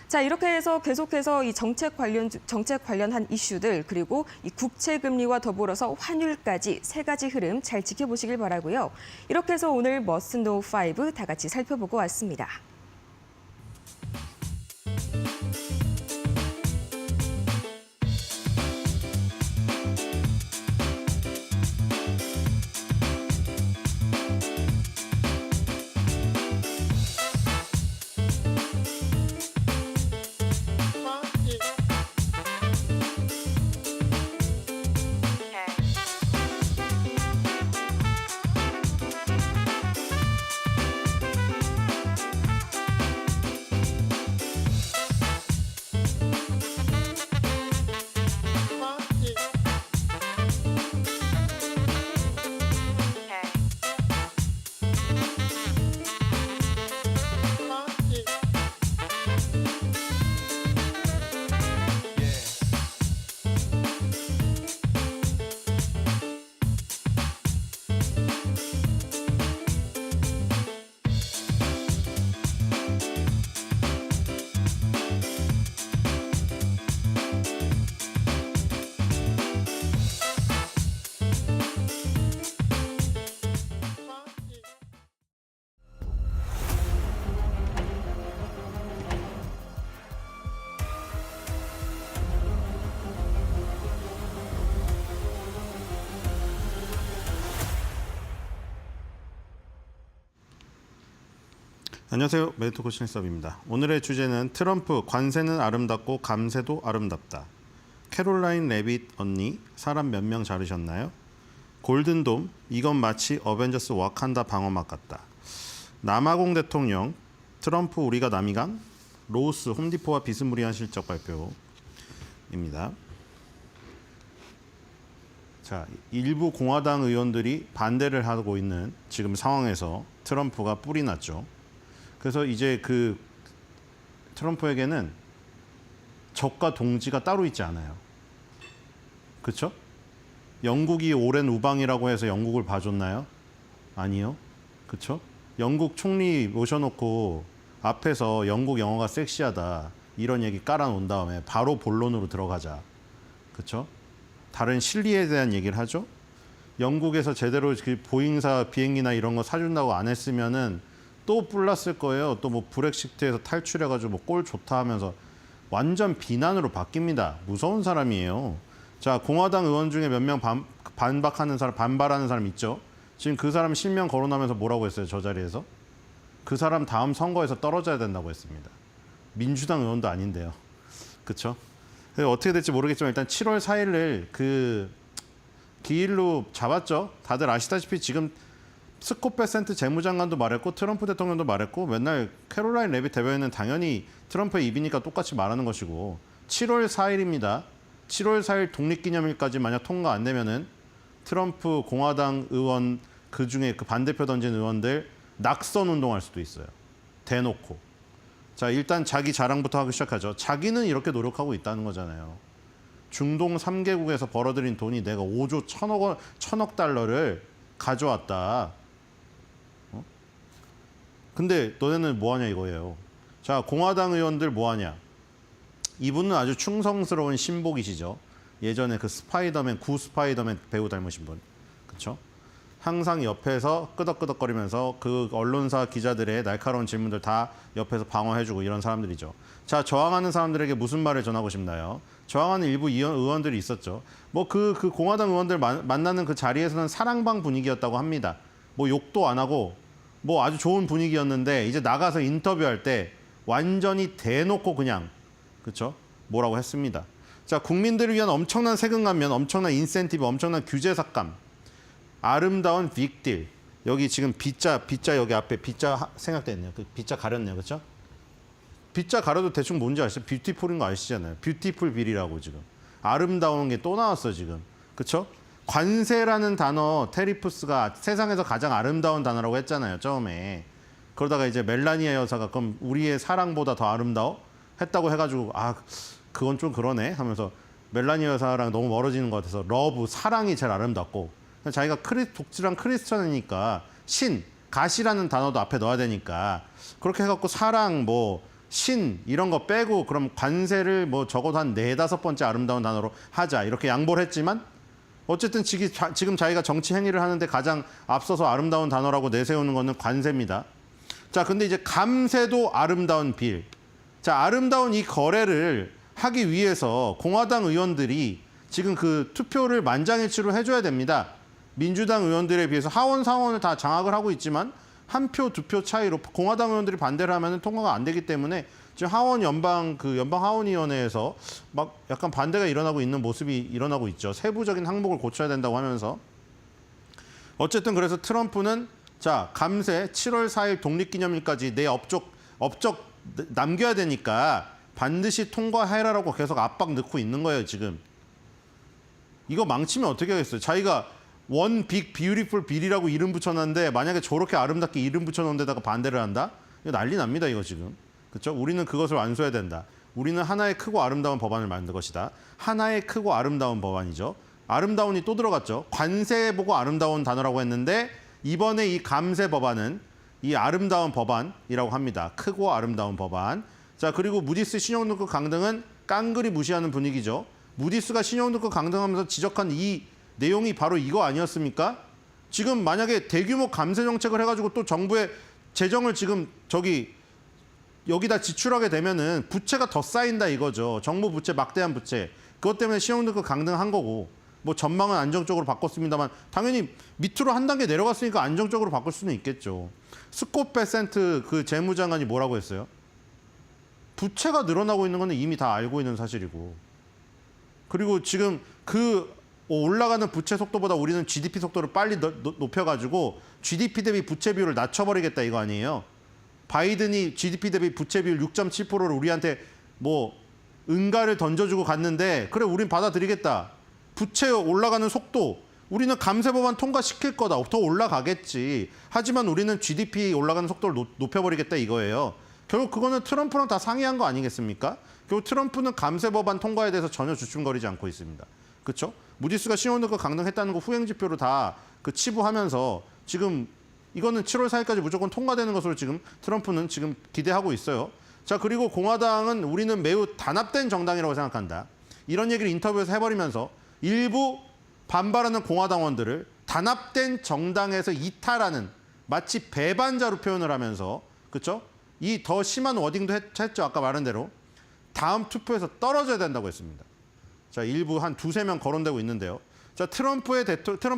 자, 이렇게 해서 계속해서 이 정책 관련한 이슈들, 그리고 이 국채 금리와 더불어서 환율까지 세 가지 흐름 잘 지켜보시길 바라고요. 이렇게 해서 오늘 머스트 노우 5 다 같이 살펴보고 왔습니다. 안녕하세요. 메디토코 신입사원입니다. 오늘의 주제는 트럼프 관세는 아름답고 감세도 아름답다. 캐롤라인 레빗 언니 사람 몇 명 자르셨나요? 골든돔 이건 마치 어벤져스 와칸다 방어막 같다. 남아공 대통령 트럼프 우리가 남이강 로스 홈디포와 비스무리한 실적 발표입니다. 자, 일부 공화당 의원들이 반대를 하고 있는 지금 상황에서 트럼프가 뿔이 났죠. 그래서 이제 그 트럼프에게는 적과 동지가 따로 있지 않아요. 그렇죠? 영국이 오랜 우방이라고 해서 영국을 봐줬나요? 아니요. 그렇죠? 영국 총리 모셔놓고 앞에서 영국 영어가 섹시하다 이런 얘기 깔아놓은 다음에 바로 본론으로 들어가자. 그렇죠? 다른 실리에 대한 얘기를 하죠. 영국에서 제대로 그 보잉사 비행기나 이런 거 사준다고 안 했으면은 또 뿔났을 거예요. 또 뭐 브렉시트에서 탈출해가지고 뭐 꼴 좋다 하면서 완전 비난으로 바뀝니다. 무서운 사람이에요. 자, 공화당 의원 중에 몇 명 반박하는 사람, 반발하는 사람 있죠. 지금 그 사람 실명 거론하면서 뭐라고 했어요? 저 자리에서 그 사람 다음 선거에서 떨어져야 된다고 했습니다. 민주당 의원도 아닌데요. 그렇죠? 어떻게 될지 모르겠지만 일단 7월 4일을 그 기일로 잡았죠. 다들 아시다시피 지금 스콧 베센트 재무장관도 말했고 트럼프 대통령도 말했고 맨날 캐롤라인 레빗 대변인은 당연히 트럼프의 입이니까 똑같이 말하는 것이고 7월 4일입니다. 7월 4일 독립기념일까지 만약 통과 안 되면은 트럼프 공화당 의원 그중에 그 반대표 던진 의원들 낙선 운동할 수도 있어요. 대놓고. 자, 일단 자기 자랑부터 하기 시작하죠. 자기는 이렇게 노력하고 있다는 거잖아요. 중동 3개국에서 벌어들인 돈이 내가 5조 1,000억 달러를 가져왔다. 근데 너네는 뭐하냐 이거예요. 자, 공화당 의원들 뭐하냐. 이분은 아주 충성스러운 신복이시죠. 예전에 그 스파이더맨, 구 스파이더맨 배우 닮으신 분. 그렇죠? 항상 옆에서 끄덕끄덕거리면서 그 언론사 기자들의 날카로운 질문들 다 옆에서 방어해주고 이런 사람들이죠. 자, 저항하는 사람들에게 무슨 말을 전하고 싶나요? 저항하는 일부 의원들이 있었죠. 뭐 그 공화당 의원들 만나는 그 자리에서는 사랑방 분위기였다고 합니다. 뭐 욕도 안 하고 뭐 아주 좋은 분위기였는데 이제 나가서 인터뷰할 때 완전히 대놓고 그냥 그렇죠? 뭐라고 했습니다. 자, 국민들을 위한 엄청난 세금 감면, 엄청난 인센티브, 엄청난 규제 삭감, 아름다운 빅딜. 여기 지금 빗자 여기 앞에 빗자 생각됐네요. 그 빗자 가렸네요, 그렇죠? 빗자 가려도 대충 뭔지 아시죠? 뷰티풀인 거 아시잖아요. 뷰티풀 빌이라고 지금 아름다운 게 또 나왔어 지금, 그렇죠? 관세라는 단어 테리프스가 세상에서 가장 아름다운 단어라고 했잖아요, 처음에. 그러다가 이제 멜라니아 여사가 그럼 우리의 사랑보다 더 아름다워? 했다고 해가지고 아 그건 좀 그러네 하면서 멜라니아 여사랑 너무 멀어지는 것 같아서 러브, 사랑이 제일 아름답고 자기가 독실한 크리스천이니까 신, 가시라는 단어도 앞에 넣어야 되니까 그렇게 해갖고 사랑, 뭐 신 이런 거 빼고 그럼 관세를 뭐 적어도 한 4-5번째 아름다운 단어로 하자 이렇게 양보를 했지만 어쨌든 지금 자기가 정치 행위를 하는데 가장 앞서서 아름다운 단어라고 내세우는 거는 관세입니다. 자, 근데 이제 감세도 아름다운 빌. 자, 아름다운 이 거래를 하기 위해서 공화당 의원들이 지금 그 투표를 만장일치로 해줘야 됩니다. 민주당 의원들에 비해서 하원, 상원을 다 장악을 하고 있지만 한 표, 2표 차이로 공화당 의원들이 반대를 하면 통과가 안 되기 때문에 지금 하원 연방 하원위원회에서 막 약간 반대가 일어나고 있는 모습이 일어나고 있죠. 세부적인 항목을 고쳐야 된다고 하면서 어쨌든 그래서 트럼프는 자, 감세 7월 4일 독립기념일까지 내 업적 남겨야 되니까 반드시 통과해라라고 계속 압박 넣고 있는 거예요, 지금. 이거 망치면 어떻게 하겠어요? 자기가 원 빅 뷰티풀 빌이라고 이름 붙여놨는데 만약에 저렇게 아름답게 이름 붙여놓은 데다가 반대를 한다? 이거 난리 납니다, 이거 지금. 그렇죠? 우리는 그것을 완수해야 된다. 우리는 하나의 크고 아름다운 법안을 만들 것이다. 하나의 크고 아름다운 법안이죠. 아름다운이 또 들어갔죠. 관세 보고 아름다운 단어라고 했는데 이번에 이 감세 법안은 이 아름다운 법안이라고 합니다. 크고 아름다운 법안. 자, 그리고 무디스 신용등급 강등은 깡그리 무시하는 분위기죠. 무디스가 신용등급 강등하면서 지적한 이 내용이 바로 이거 아니었습니까? 지금 만약에 대규모 감세 정책을 해가지고 또 정부의 재정을 지금 여기다 지출하게 되면은 부채가 더 쌓인다 이거죠. 정부 부채, 막대한 부채. 그것 때문에 신용등급 강등한 거고 뭐 전망은 안정적으로 바꿨습니다만 당연히 밑으로 한 단계 내려갔으니까 안정적으로 바꿀 수는 있겠죠. 스콧 베센트 그 재무장관이 뭐라고 했어요? 부채가 늘어나고 있는 건 이미 다 알고 있는 사실이고 그리고 지금 그 올라가는 부채 속도보다 우리는 GDP 속도를 빨리 높여가지고 GDP 대비 부채 비율을 낮춰버리겠다 이거 아니에요. 바이든이 GDP 대비 부채 비율 6.7%를 우리한테 뭐 은가를 던져주고 갔는데 그래 우린 받아들이겠다. 부채 올라가는 속도 우리는 감세 법안 통과시킬 거다. 더 올라가겠지. 하지만 우리는 GDP 올라가는 속도를 높여버리겠다 이거예요. 결국 그거는 트럼프랑 다 상의한 거 아니겠습니까? 결국 트럼프는 감세 법안 통과에 대해서 전혀 주춤거리지 않고 있습니다. 그렇죠? 무디스가 신용등급 강등했다는 거 후행지표로 다 그 치부하면서 지금 이거는 7월 4일까지 무조건 통과되는 것으로 지금 트럼프는 지금 기대하고 있어요. 자, 그리고 공화당은 우리는 매우 단합된 정당이라고 생각한다. 이런 얘기를 인터뷰에서 해버리면서 일부 반발하는 공화당원들을 단합된 정당에서 이탈하는 마치 배반자로 표현을 하면서 그렇죠? 이 더 심한 워딩도 했죠. 아까 말한 대로. 다음 투표에서 떨어져야 된다고 했습니다. 자, 일부 한 2-3명 거론되고 있는데요. 자, 트럼프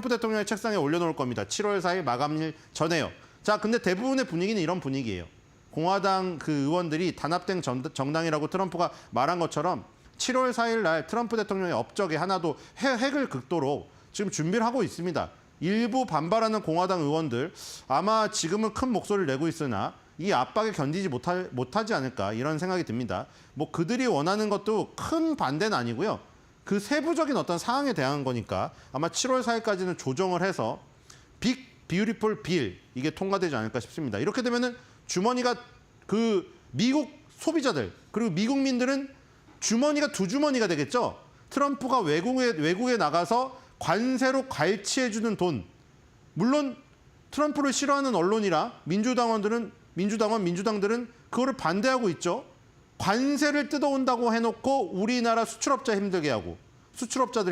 대통령의 책상에 올려놓을 겁니다. 7월 4일 마감일 전에요. 자, 근데 대부분의 분위기는 이런 분위기예요. 공화당 그 의원들이 단합된 정당이라고 트럼프가 말한 것처럼 7월 4일 날 트럼프 대통령의 업적에 하나도 획을 긋도록 지금 준비를 하고 있습니다. 일부 반발하는 공화당 의원들 아마 지금은 큰 목소리를 내고 있으나 이 압박에 견디지 못하지 않을까 이런 생각이 듭니다. 뭐 그들이 원하는 것도 큰 반대는 아니고요. 그 세부적인 어떤 사항에 대한 거니까 아마 7월 4일까지는 조정을 해서 빅 비유티풀 빌 이게 통과되지 않을까 싶습니다. 이렇게 되면은 주머니가 그 미국 소비자들 그리고 미국민들은 주머니가 두 주머니가 되겠죠. 트럼프가 외국에 나가서 관세로 갈취해주는 돈. 물론 트럼프를 싫어하는 언론이라 민주당들은 그거를 반대하고 있죠. 관세를 뜯어온다고 해놓고 우리나라 수출업자들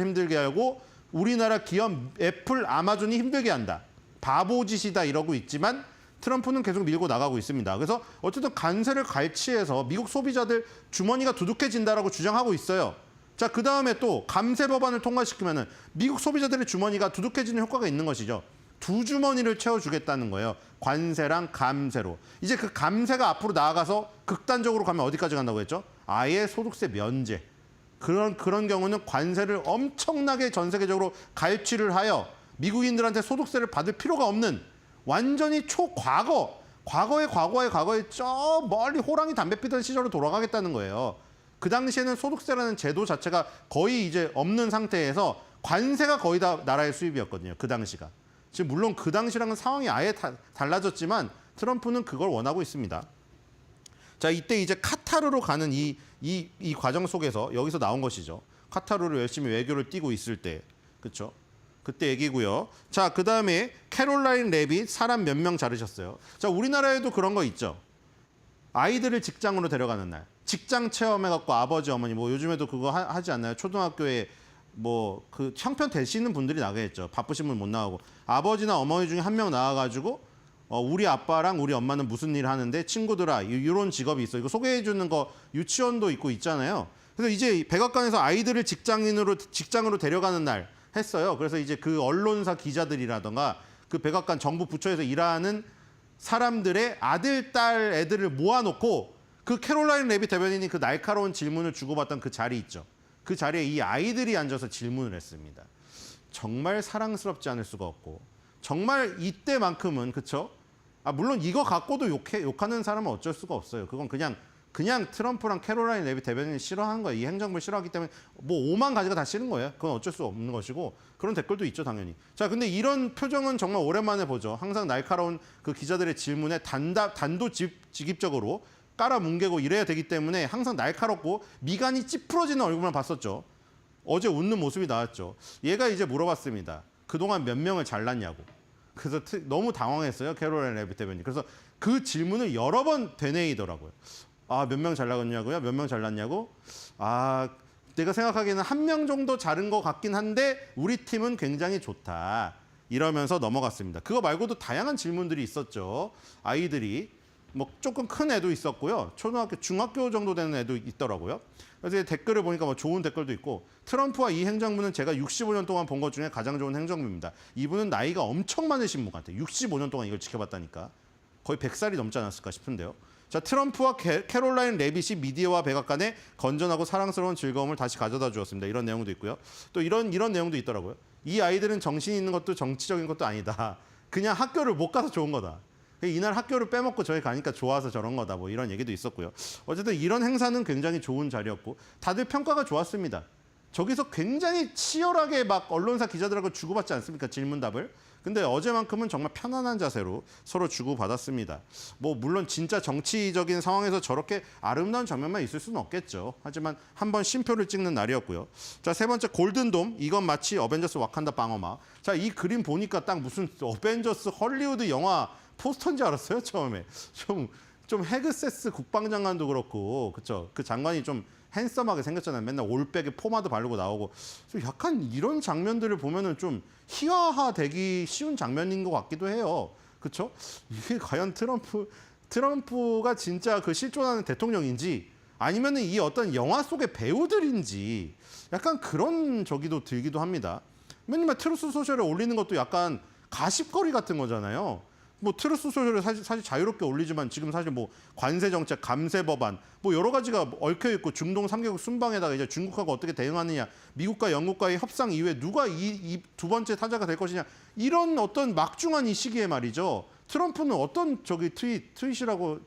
힘들게 하고 우리나라 기업 애플, 아마존이 힘들게 한다. 바보짓이다 이러고 있지만 트럼프는 계속 밀고 나가고 있습니다. 그래서 어쨌든 관세를 갈취해서 미국 소비자들 주머니가 두둑해진다라고 주장하고 있어요. 자, 그 다음에 또 감세 법안을 통과시키면은 미국 소비자들의 주머니가 두둑해지는 효과가 있는 것이죠. 두 주머니를 채워주겠다는 거예요. 관세랑 감세로. 이제 그 감세가 앞으로 나아가서 극단적으로 가면 어디까지 간다고 했죠? 아예 소득세 면제. 그런 경우는 관세를 엄청나게 전 세계적으로 갈취를 하여 미국인들한테 소득세를 받을 필요가 없는 완전히 과거의 저 멀리 호랑이 담배 피던 시절로 돌아가겠다는 거예요. 그 당시에는 소득세라는 제도 자체가 거의 이제 없는 상태에서 관세가 거의 다 나라의 수입이었거든요. 그 당시가. 지금 물론 그 당시랑은 상황이 아예 달라졌지만 트럼프는 그걸 원하고 있습니다. 자, 이때 이제 카타르로 가는 이 과정 속에서 여기서 나온 것이죠. 카타르로 열심히 외교를 띄고 있을 때. 그렇죠? 그때 얘기고요. 자, 그다음에 캐롤라인 레빗 사람 몇 명 자르셨어요. 자, 우리나라에도 그런 거 있죠. 아이들을 직장으로 데려가는 날. 직장 체험해갖고 아버지, 어머니, 뭐 요즘에도 그거 하지 않나요? 초등학교에 뭐 그 형편 되시는 분들이 나가겠죠. 바쁘신 분 못 나가고. 아버지나 어머니 중에 한 명 나와가지고 우리 아빠랑 우리 엄마는 무슨 일 하는데 친구들아 이런 직업이 있어. 이거 소개해주는 거 유치원도 있고 있잖아요. 그래서 이제 백악관에서 아이들을 직장으로 데려가는 날 했어요. 그래서 이제 그 언론사 기자들이라던가 그 백악관 정부 부처에서 일하는 사람들의 아들, 딸, 애들을 모아놓고 그 캐롤라인 레빗 대변인이 그 날카로운 질문을 주고받던 그 자리 있죠. 그 자리에 이 아이들이 앉아서 질문을 했습니다. 정말 사랑스럽지 않을 수가 없고 정말 이때만큼은 그쵸? 물론 이거 갖고도 욕하는 사람은 어쩔 수가 없어요. 그건 그냥 트럼프랑 캐롤라인 레빗 대변인이 싫어하는 거예요. 이 행정부를 싫어하기 때문에 뭐 5만 가지가 다 싫은 거예요. 그건 어쩔 수 없는 것이고 그런 댓글도 있죠, 당연히. 자, 근데 이런 표정은 정말 오랜만에 보죠. 항상 날카로운 그 기자들의 질문에 단도직입적으로 깔아뭉개고 이래야 되기 때문에 항상 날카롭고 미간이 찌푸러지는 얼굴만 봤었죠. 어제 웃는 모습이 나왔죠. 얘가 이제 물어봤습니다. 그동안 몇 명을 잘랐냐고. 그래서 너무 당황했어요, 캐롤라인 레빗 대변인. 그래서 그 질문을 여러 번 되뇌이더라고요. 몇 명 잘랐냐고요? 몇 명 잘랐냐고? 내가 생각하기에는 한 명 정도 자른 것 같긴 한데 우리 팀은 굉장히 좋다. 이러면서 넘어갔습니다. 그거 말고도 다양한 질문들이 있었죠. 아이들이 뭐 조금 큰 애도 있었고요. 초등학교, 중학교 정도 되는 애도 있더라고요. 그래서 댓글을 보니까 뭐 좋은 댓글도 있고 트럼프와 이 행정부는 제가 65년 동안 본 것 중에 가장 좋은 행정부입니다. 이분은 나이가 엄청 많으신 분 같아요. 65년 동안 이걸 지켜봤다니까. 거의 100살이 넘지 않았을까 싶은데요. 자, 트럼프와 캐롤라인 레빗이 미디어와 백악관에 건전하고 사랑스러운 즐거움을 다시 가져다 주었습니다. 이런 내용도 있고요. 또 이런 내용도 있더라고요. 이 아이들은 정신이 있는 것도 정치적인 것도 아니다. 그냥 학교를 못 가서 좋은 거다. 이날 학교를 빼먹고 저희 가니까 좋아서 저런 거다. 뭐 이런 얘기도 있었고요. 어쨌든 이런 행사는 굉장히 좋은 자리였고 다들 평가가 좋았습니다. 저기서 굉장히 치열하게 막 언론사 기자들하고 주고받지 않습니까? 질문답을. 근데 어제만큼은 정말 편안한 자세로 서로 주고받았습니다. 뭐 물론 진짜 정치적인 상황에서 저렇게 아름다운 장면만 있을 수는 없겠죠. 하지만 한번 쉼표를 찍는 날이었고요. 자, 세 번째 골든돔. 이건 마치 어벤져스 와칸다 방어막. 자, 이 그림 보니까 딱 무슨 어벤져스 헐리우드 영화 포스터인 줄 알았어요, 처음에. 좀 헤그세스 국방장관도 그렇고, 그쵸? 그 장관이 좀 핸섬하게 생겼잖아요. 맨날 올백에 포마드 바르고 나오고. 약간 이런 장면들을 보면은 좀 희화화되기 쉬운 장면인 것 같기도 해요. 그쵸? 이게 과연 트럼프가 진짜 그 실존하는 대통령인지 아니면은 이 어떤 영화 속의 배우들인지 약간 그런 저기도 들기도 합니다. 맨날 트루스 소셜에 올리는 것도 약간 가십거리 같은 거잖아요. 뭐 트루스 소셜을 사실 자유롭게 올리지만 지금 사실 뭐 관세 정책, 감세 법안 뭐 여러 가지가 얽혀 있고 중동 3개국 순방에다가 이제 중국하고 어떻게 대응하느냐, 미국과 영국과의 협상 이후에 누가 이 두 번째 타자가 될 것이냐 이런 어떤 막중한 이 시기에 말이죠. 트럼프는 어떤 저기 트윗이라고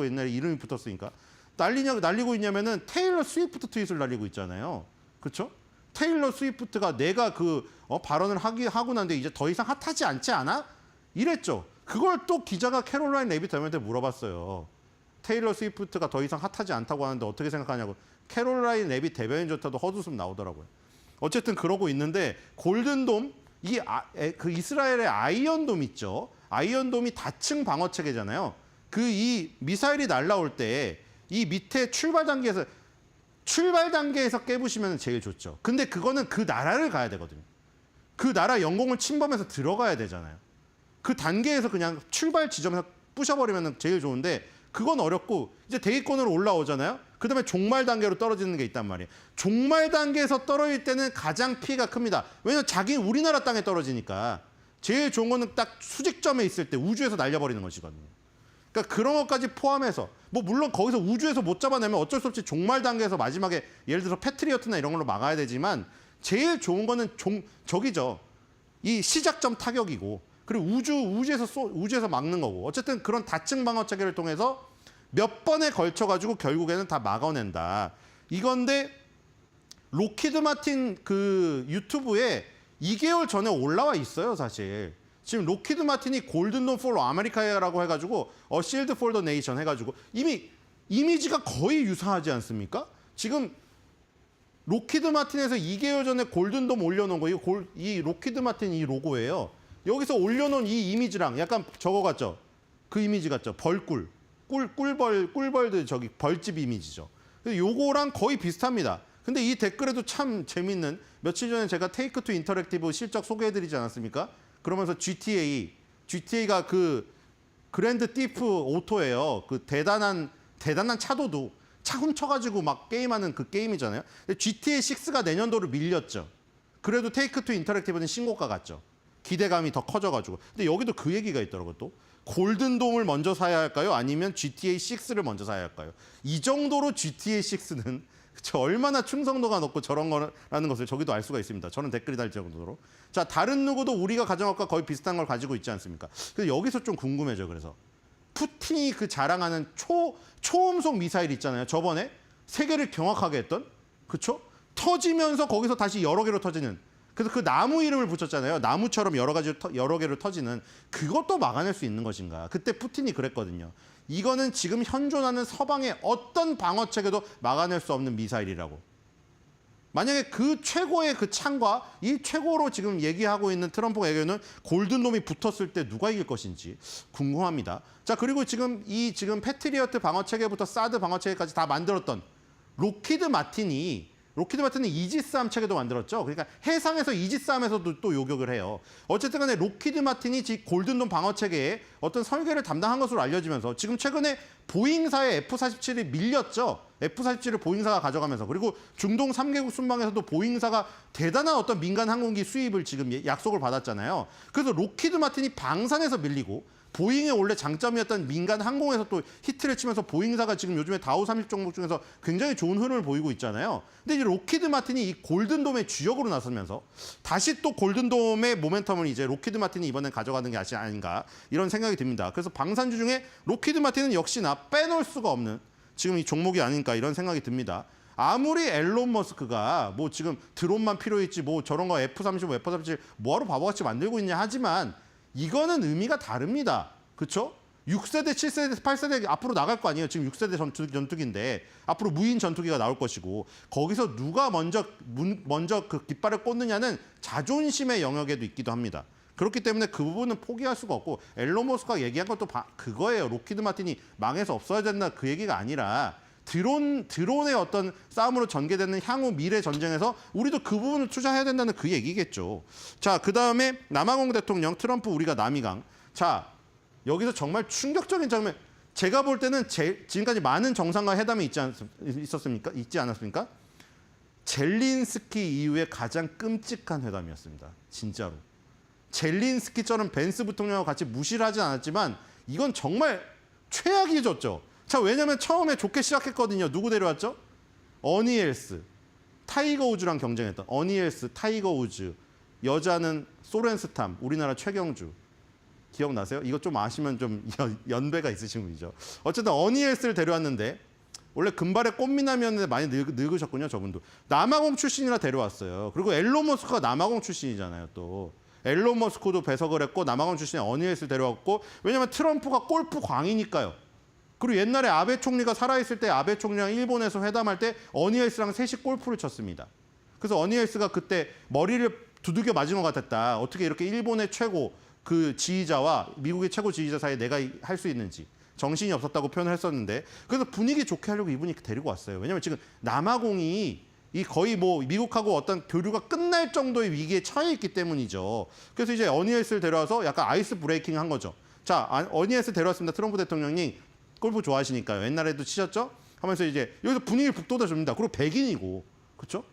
옛날에 이름이 붙었으니까 날리고 있냐면은 테일러 스위프트 트윗을 날리고 있잖아요. 그렇죠? 테일러 스위프트가 내가 그 발언을 하고 난데 이제 더 이상 핫하지 않지 않아? 이랬죠. 그걸 또 기자가 캐롤라인 레빗 대변인한테 물어봤어요. 테일러 스위프트가 더 이상 핫하지 않다고 하는데 어떻게 생각하냐고. 캐롤라인 레빗 대변인조차도 헛웃음 나오더라고요. 어쨌든 그러고 있는데 골든돔, 그 이스라엘의 아이언돔 있죠. 아이언돔이 다층 방어 체계잖아요. 그 이 미사일이 날라올 때 이 밑에 출발 단계에서 깨부시면 제일 좋죠. 근데 그거는 그 나라를 가야 되거든요. 그 나라 영공을 침범해서 들어가야 되잖아요. 그 단계에서 그냥 출발 지점에서 부셔버리면 제일 좋은데 그건 어렵고 이제 대기권으로 올라오잖아요. 그다음에 종말 단계로 떨어지는 게 있단 말이에요. 종말 단계에서 떨어질 때는 가장 피해가 큽니다. 왜냐면 우리나라 땅에 떨어지니까 제일 좋은 거는 딱 수직점에 있을 때 우주에서 날려버리는 것이거든요. 그러니까 그런 것까지 포함해서 뭐 물론 거기서 우주에서 못 잡아내면 어쩔 수 없이 종말 단계에서 마지막에 예를 들어 패트리어트나 이런 걸로 막아야 되지만 제일 좋은 거는 저기죠. 이 시작점 타격이고 그리고 우주에서 막는 거고 어쨌든 그런 다층 방어 체계를 통해서 몇 번에 걸쳐 가지고 결국에는 다 막아낸다. 이건데 로키드 마틴 그 유튜브에 2개월 전에 올라와 있어요, 사실. 지금 로키드 마틴이 골든돔 폴 아메리카라고 해가지고 실드 폴 더 네이션 해가지고 이미 이미지가 거의 유사하지 않습니까? 지금 로키드 마틴에서 2개월 전에 골든돔 올려놓은 거 이 로키드 마틴 이 로고예요. 여기서 올려놓은 이 이미지랑 약간 저거 같죠? 그 이미지 같죠? 꿀벌들 저기 벌집 이미지죠. 요거랑 거의 비슷합니다. 근데 이 댓글에도 참 재밌는 며칠 전에 제가 테이크 투 인터랙티브 실적 소개해드리지 않았습니까? 그러면서 GTA가 그 그랜드 티프 오토예요. 그 대단한 차도도 차 훔쳐가지고 막 게임하는 그 게임이잖아요. 근데 GTA 6가 내년도로 밀렸죠. 그래도 테이크 투 인터랙티브는 신고가 같죠. 기대감이 더 커져가지고. 근데 여기도 그 얘기가 있더라고요. 또 골든돔을 먼저 사야 할까요? 아니면 GTA 6를 먼저 사야 할까요? 이 정도로 GTA 6는 얼마나 충성도가 높고 저런 거라는 것을 저기도 알 수가 있습니다. 저는 댓글이 달 정도로. 자, 다른 누구도 우리가 가정한 것과 거의 비슷한 걸 가지고 있지 않습니까? 그래서 여기서 좀 궁금해져. 그래서 푸틴이 그 자랑하는 초음속 미사일 있잖아요. 저번에 세계를 경악하게 했던, 그렇죠? 터지면서 거기서 다시 여러 개로 터지는. 그래서 그 나무 이름을 붙였잖아요. 나무처럼 여러 개로 터지는. 그것도 막아낼 수 있는 것인가? 그때 푸틴이 그랬거든요. 이거는 지금 현존하는 서방의 어떤 방어체계도 막아낼 수 없는 미사일이라고. 만약에 그 최고의 그 창과 이 최고로 지금 얘기하고 있는 트럼프가 얘기하는 골든돔이 붙었을 때 누가 이길 것인지 궁금합니다. 자, 그리고 지금 패트리어트 방어체계부터 사드 방어체계까지 다 만들었던 로키드 마틴이 이지스함 체계도 만들었죠. 그러니까 해상에서 이지스함에서도 또 요격을 해요. 어쨌든 간에 로키드 마틴이 골든돔 방어 체계에 어떤 설계를 담당한 것으로 알려지면서 지금 최근에 보잉사의 F-47이 밀렸죠. F-47을 보잉사가 가져가면서. 그리고 중동 3개국 순방에서도 보잉사가 대단한 어떤 민간 항공기 수입을 지금 약속을 받았잖아요. 그래서 로키드 마틴이 방산에서 밀리고 보잉의 원래 장점이었던 민간 항공에서 또 히트를 치면서 보잉사가 지금 요즘에 다우 30 종목 중에서 굉장히 좋은 흐름을 보이고 있잖아요. 근데 이제 로키드 마틴이 이 골든돔의 주역으로 나서면서 다시 또 골든돔의 모멘텀을 이제 로키드 마틴이 이번엔 가져가는 게 아닌가 이런 생각이 듭니다. 그래서 방산주 중에 로키드 마틴은 역시나 빼놓을 수가 없는 지금 이 종목이 아닌가 이런 생각이 듭니다. 아무리 앨런 머스크가 뭐 지금 드론만 필요했지 뭐 저런 거 F-35, F-37 뭐하러 바보같이 만들고 있냐 하지만 이거는 의미가 다릅니다. 그렇죠? 6세대, 7세대, 8세대 앞으로 나갈 거 아니에요. 지금 6세대 전투기인데 앞으로 무인 전투기가 나올 것이고 거기서 누가 먼저 그 깃발을 꽂느냐는 자존심의 영역에도 있기도 합니다. 그렇기 때문에 그 부분은 포기할 수가 없고 앨런 머스크가 얘기한 것도 그거예요. 로키드 마틴이 망해서 없어야 된다 그 얘기가 아니라 드론의 어떤 싸움으로 전개되는 향후 미래 전쟁에서 우리도 그 부분을 투자해야 된다는 그 얘기겠죠. 자, 그다음에 남아공 대통령 트럼프 우리가 남이강. 자, 여기서 정말 충격적인 장면. 제가 볼 때는 지금까지 많은 정상과 회담이 있지 않았습니까? 젤린스키 이후에 가장 끔찍한 회담이었습니다. 진짜로. 젤린스키처럼 벤스 부통령과 같이 무시를 하진 않았지만 이건 정말 최악이었죠. 자, 왜냐면 처음에 좋게 시작했거든요. 누구 데려왔죠? 어니엘스. 타이거 우즈랑 경쟁했던 어니엘스, 타이거 우즈. 여자는 소렌스탐, 우리나라 최경주. 기억나세요? 이거 좀 아시면 좀 연배가 있으신 분이죠. 어쨌든 어니엘스를 데려왔는데 원래 금발의 꽃미남이었는데 많이 늙으셨군요. 저분도. 남아공 출신이라 데려왔어요. 그리고 앨런 머스크가 남아공 출신이잖아요. 또. 앨런 머스크도 배석을 했고 남아공 출신의 어니엘스 데려왔고 왜냐하면 트럼프가 골프 광이니까요. 그리고 옛날에 아베 총리가 살아있을 때 아베 총리랑 일본에서 회담할 때 어니엘스랑 셋이 골프를 쳤습니다. 그래서 어니엘스가 그때 머리를 두들겨 맞은 것 같았다. 어떻게 이렇게 일본의 최고 그 지휘자와 미국의 최고 지휘자 사이에 내가 할 수 있는지. 정신이 없었다고 표현을 했었는데 그래서 분위기 좋게 하려고 이분이 데리고 왔어요. 왜냐하면 지금 남아공이 이 거의 뭐 미국하고 어떤 교류가 끝날 정도의 위기에 처해 있기 때문이죠. 그래서 이제 어니엘스를 데려와서 약간 아이스 브레이킹 한 거죠. 자, 어니엘스 데려왔습니다. 트럼프 대통령이 골프 좋아하시니까요. 옛날에도 치셨죠? 하면서 이제 여기서 분위기를 북돋아 줍니다. 그리고 백인이고, 그렇죠?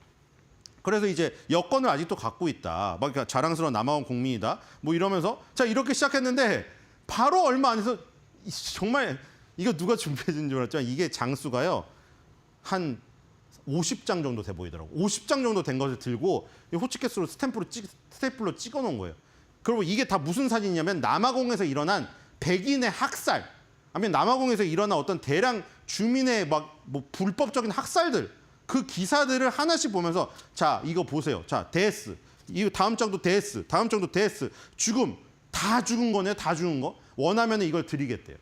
그래서 이제 여권을 아직도 갖고 있다. 막 자랑스러운 남아공 국민이다. 뭐 이러면서 자 이렇게 시작했는데 바로 얼마 안 해서 정말 이거 누가 준비해 준 줄 알았지만 이게 장수가요. 한 50장 정도 돼 보이더라고. 50장 정도 된 것을 들고 호치키스로 스탬프로 찍어 놓은 거예요. 그리고 이게 다 무슨 사진이냐면 남아공에서 일어난 백인의 학살, 아니면 남아공에서 일어난 어떤 대량 주민의 막 뭐 불법적인 학살들, 그 기사들을 하나씩 보면서 자 이거 보세요. 자 데스, 이 다음 장도 데스, 다음 장도 데스, 죽음 다 죽은 거네요. 다 죽은 거. 원하면 이걸 드리겠대요.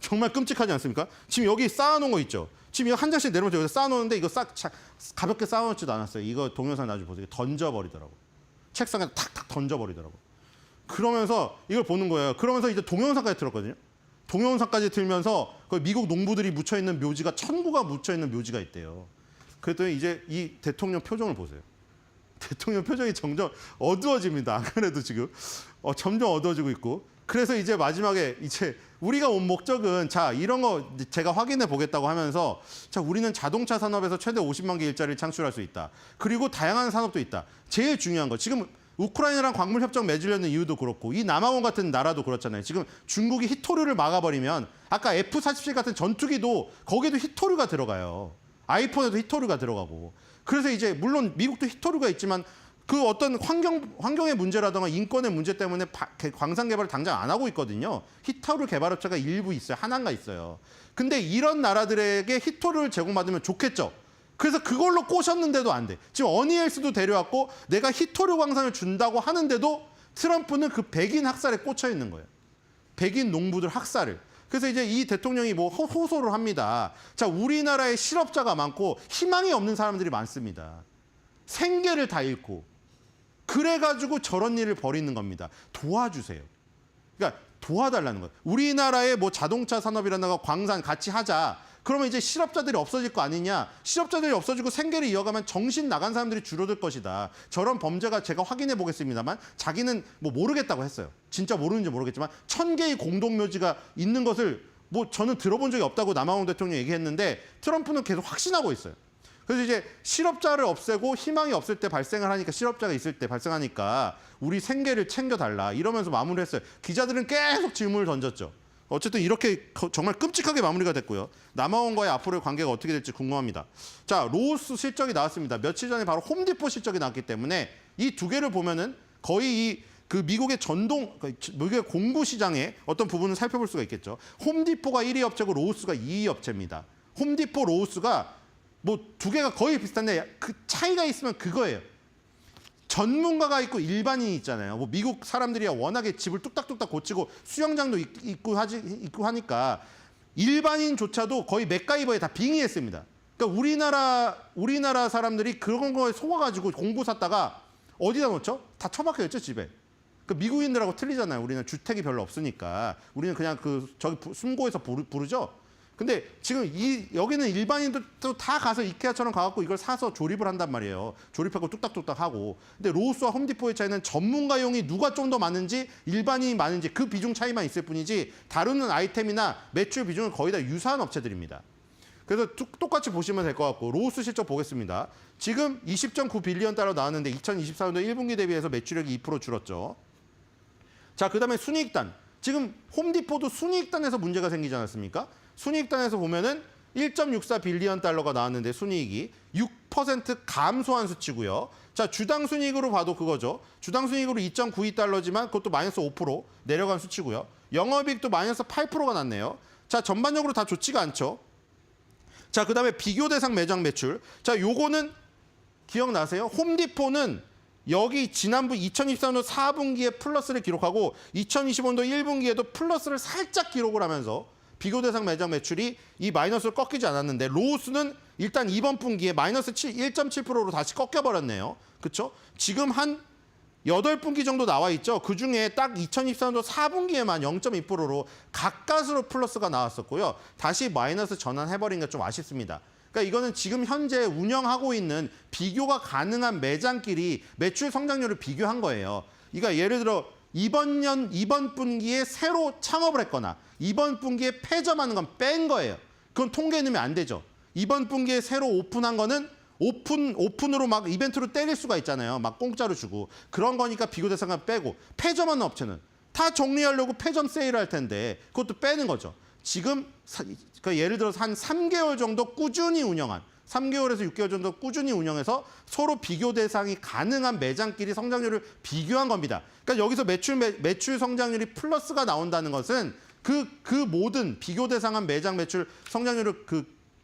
정말 끔찍하지 않습니까? 지금 여기 쌓아놓은 거 있죠. 지금 이거 한 장씩 내려오면서 여기서 쌓아놓는데 이거 가볍게 쌓아놓지도 않았어요. 이거 동영상 나중에 보세요. 던져버리더라고. 책상에 탁탁 던져버리더라고. 그러면서 이걸 보는 거예요. 그러면서 이제 동영상까지 틀었거든요. 동영상까지 틀면서 그 미국 농부들이 묻혀있는 묘지가 천구가 묻혀있는 묘지가 있대요. 그랬더니 이제 이 대통령 표정을 보세요. 대통령 표정이 점점 어두워집니다. 안 그래도 지금 점점 어두워지고 있고. 그래서 이제 마지막에 이제 우리가 온 목적은 자 이런 거 제가 확인해 보겠다고 하면서 자 우리는 자동차 산업에서 최대 50만 개 일자리를 창출할 수 있다. 그리고 다양한 산업도 있다. 제일 중요한 거 지금 우크라이나랑 광물 협정 맺으려는 이유도 그렇고 이 남아공 같은 나라도 그렇잖아요. 지금 중국이 히토류를 막아버리면 아까 F-47 같은 전투기도 거기에도 히토류가 들어가요. 아이폰에도 히토류가 들어가고. 그래서 이제 물론 미국도 히토류가 있지만 그 어떤 환경의 문제라든가 인권의 문제 때문에 광산 개발을 당장 안 하고 있거든요. 히토류 개발업체가 일부 있어요. 하나인가 있어요. 근데 이런 나라들에게 히토류를 제공받으면 좋겠죠. 그래서 그걸로 꼬셨는데도 안 돼. 지금 어니엘스도 데려왔고 내가 히토류 광산을 준다고 하는데도 트럼프는 그 백인 학살에 꽂혀 있는 거예요. 백인 농부들 학살을. 그래서 이제 이 대통령이 뭐 호소를 합니다. 자, 우리나라에 실업자가 많고 희망이 없는 사람들이 많습니다. 생계를 다 잃고. 그래가지고 저런 일을 벌이는 겁니다. 도와주세요. 그러니까 도와달라는 거예요. 우리나라의 뭐 자동차 산업이라든가 광산 같이 하자. 그러면 이제 실업자들이 없어질 거 아니냐. 실업자들이 없어지고 생계를 이어가면 정신 나간 사람들이 줄어들 것이다. 저런 범죄가 제가 확인해 보겠습니다만 자기는 뭐 모르겠다고 했어요. 진짜 모르는지 모르겠지만 1000개의 공동묘지가 있는 것을 뭐 저는 들어본 적이 없다고 남아공 대통령이 얘기했는데 트럼프는 계속 확신하고 있어요. 그래서 이제 실업자를 없애고 희망이 없을 때 발생을 하니까 실업자가 있을 때 발생하니까 우리 생계를 챙겨달라 이러면서 마무리했어요. 기자들은 계속 질문을 던졌죠. 어쨌든 이렇게 정말 끔찍하게 마무리가 됐고요. 남아공과의 앞으로의 관계가 어떻게 될지 궁금합니다. 자, 로우스 실적이 나왔습니다. 며칠 전에 바로 홈디포 실적이 나왔기 때문에 이 두 개를 보면은 거의 그 미국의 미국의 공구 시장의 어떤 부분을 살펴볼 수가 있겠죠. 홈디포가 1위 업체고 로우스가 2위 업체입니다. 홈디포, 로우스가 뭐 두 개가 거의 비슷한데 그 차이가 있으면 그거예요. 전문가가 있고 일반인이 있잖아요. 뭐 미국 사람들이야 워낙에 집을 뚝딱뚝딱 고치고 수영장도 있고 하니까 일반인조차도 거의 맥가이버에 다 빙의했습니다. 그러니까 우리나라 사람들이 그런 거에 속아가지고 공구 샀다가 어디다 놓죠? 다 처박혀 있죠 집에. 그 미국인들하고 틀리잖아요. 우리는 주택이 별로 없으니까 우리는 그냥 저기 숨고에서 부르죠. 근데 지금 여기는 일반인들도 다 가서 이케아처럼 가갖고 이걸 사서 조립을 한단 말이에요. 조립하고 뚝딱뚝딱 하고. 근데 로우스와 홈디포의 차이는 전문가용이 누가 좀 더 많은지 일반인이 많은지 그 비중 차이만 있을 뿐이지 다루는 아이템이나 매출 비중은 거의 다 유사한 업체들입니다. 그래서 똑같이 보시면 될 것 같고 로우스 실적 보겠습니다. 지금 20.9 빌리언 달러 나왔는데 2024년도 1분기 대비해서 매출액이 2% 줄었죠. 자, 그다음에 순이익단. 지금 홈디포도 순이익단에서 문제가 생기지 않았습니까? 순이익단에서 보면은 1.64 빌리언 달러가 나왔는데 순이익이 6% 감소한 수치고요. 자, 주당 순이익으로 봐도 그거죠. 주당 순이익으로 2.92달러지만 그것도 마이너스 5% 내려간 수치고요. 영업이익도 마이너스 8%가 났네요. 자, 전반적으로 다 좋지가 않죠. 자, 그다음에 비교 대상 매장 매출. 자, 요거는 기억나세요? 홈디포는 여기 지난부 2023년도 4분기에 플러스를 기록하고 2025년도 1분기에도 플러스를 살짝 기록을 하면서 비교 대상 매장 매출이 이 마이너스를 꺾이지 않았는데 로우스는 일단 이번 분기에 마이너스 1.7%로 다시 꺾여버렸네요. 그렇죠? 지금 한 8분기 정도 나와 있죠. 그중에 딱 2024년도 4분기에만 0.2%로 가까스로 플러스가 나왔었고요. 다시 마이너스 전환해버린 게 좀 아쉽습니다. 그러니까 이거는 지금 현재 운영하고 있는 비교가 가능한 매장끼리 매출 성장률을 비교한 거예요. 그러니까 예를 들어 이번 분기에 새로 창업을 했거나 이번 분기에 폐점하는 건 뺀 거예요. 그건 통계에 넣으면 안 되죠. 이번 분기에 새로 오픈한 거는 오픈으로 막 이벤트로 때릴 수가 있잖아요. 막 공짜로 주고. 그런 거니까 비교 대상을 빼고 페이점하는 업체는 다 정리하려고 폐점 세일을 할 텐데 그것도 빼는 거죠. 지금 그러니까 예를 들어서 한 3개월 정도 꾸준히 운영한 3개월에서 6개월 정도 꾸준히 운영해서 서로 비교 대상이 가능한 매장끼리 성장률을 비교한 겁니다. 그러니까 여기서 매출 성장률이 플러스가 나온다는 것은 그 모든 비교 대상한 매장 매출 성장률을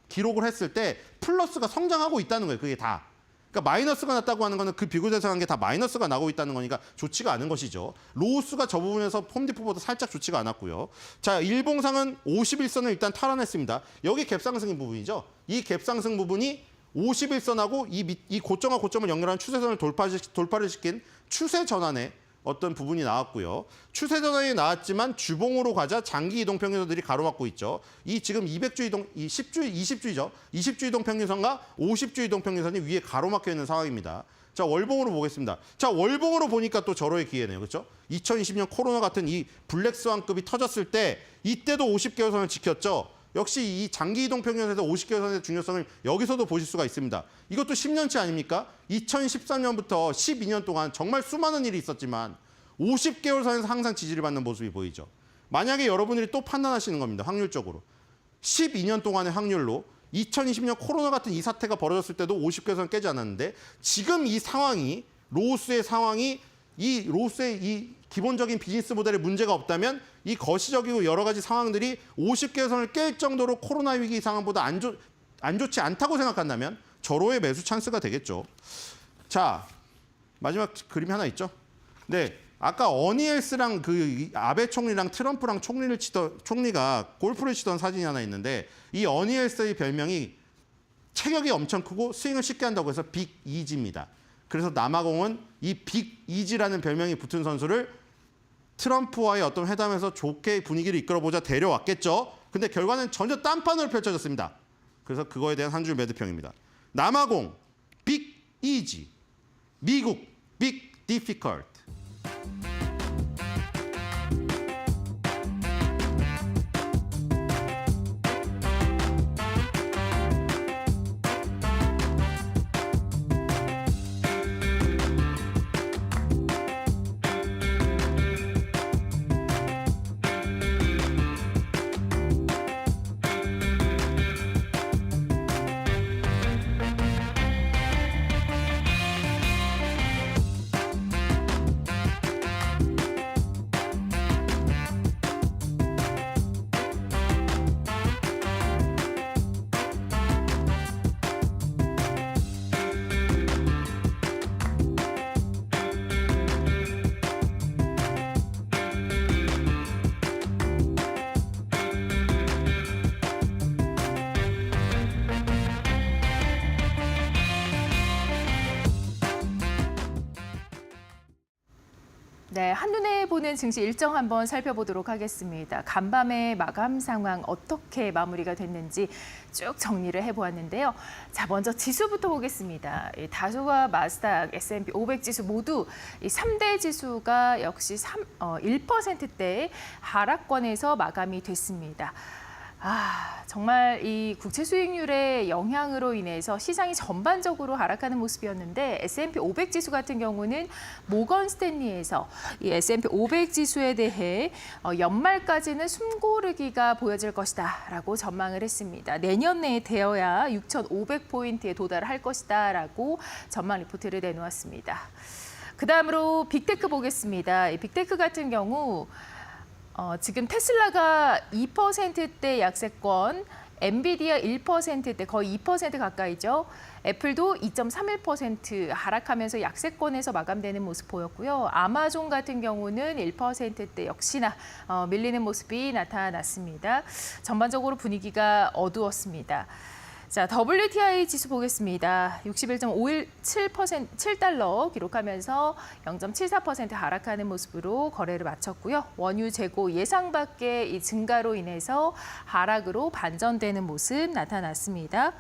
기록을 했을 때 플러스가 성장하고 있다는 거예요. 그게 다. 그러니까 마이너스가 났다고 하는 거는 그 비교 대상한 게 다 마이너스가 나고 있다는 거니까 좋지가 않은 것이죠. 로우스가 저 부분에서 홈디포보다 살짝 좋지가 않았고요. 자, 일봉상은 51선을 일단 탈환했습니다. 여기 갭상승인 부분이죠. 이 갭상승 부분이 51선하고 이 고점과 고점을 연결하는 추세선을 돌파를 시킨 추세 전환의 어떤 부분이 나왔고요. 추세 전환이 나왔지만 주봉으로 가자 장기 이동 평균선들이 가로막고 있죠. 이 지금 200주 이동, 20주이죠. 20주 이동 평균선과 50주 이동 평균선이 위에 가로막혀 있는 상황입니다. 자, 월봉으로 보겠습니다. 자, 월봉으로 보니까 또 절호의 기회네요. 그렇죠? 2020년 코로나 같은 이 블랙스완급이 터졌을 때 이때도 50개월 선을 지켰죠. 역시 이 장기 이동 평균선에서 50개월 선의 중요성을 여기서도 보실 수가 있습니다. 이것도 10년치 아닙니까? 2013년부터 12년 동안 정말 수많은 일이 있었지만 50개월 선에서 항상 지지를 받는 모습이 보이죠. 만약에 여러분들이 또 판단하시는 겁니다. 확률적으로. 12년 동안의 확률로 2020년 코로나 같은 이 사태가 벌어졌을 때도 50개월 선 깨지 않았는데 지금 이 상황이 로우스의 상황이 이 로우스의 이 기본적인 비즈니스 모델에 문제가 없다면 이 거시적이고 여러 가지 상황들이 50개월 선을 깰 정도로 코로나 위기 상황보다 안 좋지 않다고 생각한다면 절호의 매수 찬스가 되겠죠. 자, 마지막 그림이 하나 있죠. 네, 아까 어니엘스랑 아베 총리랑 트럼프랑 총리가 골프를 치던 사진이 하나 있는데 이 어니엘스의 별명이 체격이 엄청 크고 스윙을 쉽게 한다고 해서 빅 이지입니다. 그래서 남아공은 이 빅 이지라는 별명이 붙은 선수를 트럼프와의 어떤 회담에서 좋게 분위기를 이끌어보자 데려왔겠죠. 근데 결과는 전혀 딴판으로 펼쳐졌습니다. 그래서 그거에 대한 한 줄 매도평입니다. 남아공, 빅 이지. 미국, 빅 디피컬트. 네, 한눈에 보는 증시 일정 한번 살펴보도록 하겠습니다. 간밤의 마감 상황 어떻게 마무리가 됐는지 쭉 정리를 해보았는데요. 자, 먼저 지수부터 보겠습니다. 다우와 나스닥, S&P 500 지수 모두 이 3대 지수가 역시 1%대 하락권에서 마감이 됐습니다. 정말 이 국채 수익률의 영향으로 인해서 시장이 전반적으로 하락하는 모습이었는데 S&P 500 지수 같은 경우는 모건 스탠리에서 이 S&P 500 지수에 대해 연말까지는 숨고르기가 보여질 것이다라고 전망을 했습니다. 내년 내에 되어야 6,500포인트에 도달할 것이다라고 전망 리포트를 내놓았습니다. 그다음으로 빅테크 보겠습니다. 이 빅테크 같은 경우 지금 테슬라가 2%대 약세권, 엔비디아 1%대 거의 2% 가까이죠. 애플도 2.31% 하락하면서 약세권에서 마감되는 모습 보였고요. 아마존 같은 경우는 1%대 역시나 밀리는 모습이 나타났습니다. 전반적으로 분위기가 어두웠습니다. 자, WTI 지수 보겠습니다. 61.517% 기록하면서 0.74% 하락하는 모습으로 거래를 마쳤고요. 원유 재고 예상 밖의 이 증가로 인해서 하락으로 반전되는 모습 나타났습니다.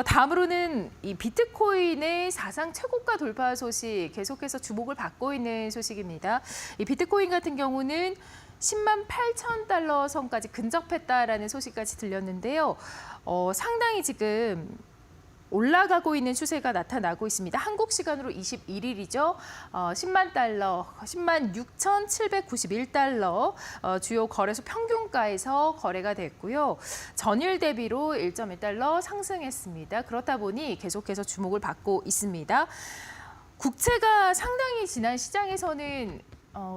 다음으로는 이 비트코인의 사상 최고가 돌파 소식 계속해서 주목을 받고 있는 소식입니다. 이 비트코인 같은 경우는 10만 8천 달러 선까지 근접했다라는 소식까지 들렸는데요. 상당히 지금 올라가고 있는 추세가 나타나고 있습니다. 한국 시간으로 21일이죠. 10만 달러, 10만 6,791달러 주요 거래소 평균가에서 거래가 됐고요. 전일 대비로 1.1달러 상승했습니다. 그렇다 보니 계속해서 주목을 받고 있습니다. 국채가 상당히 지난 시장에서는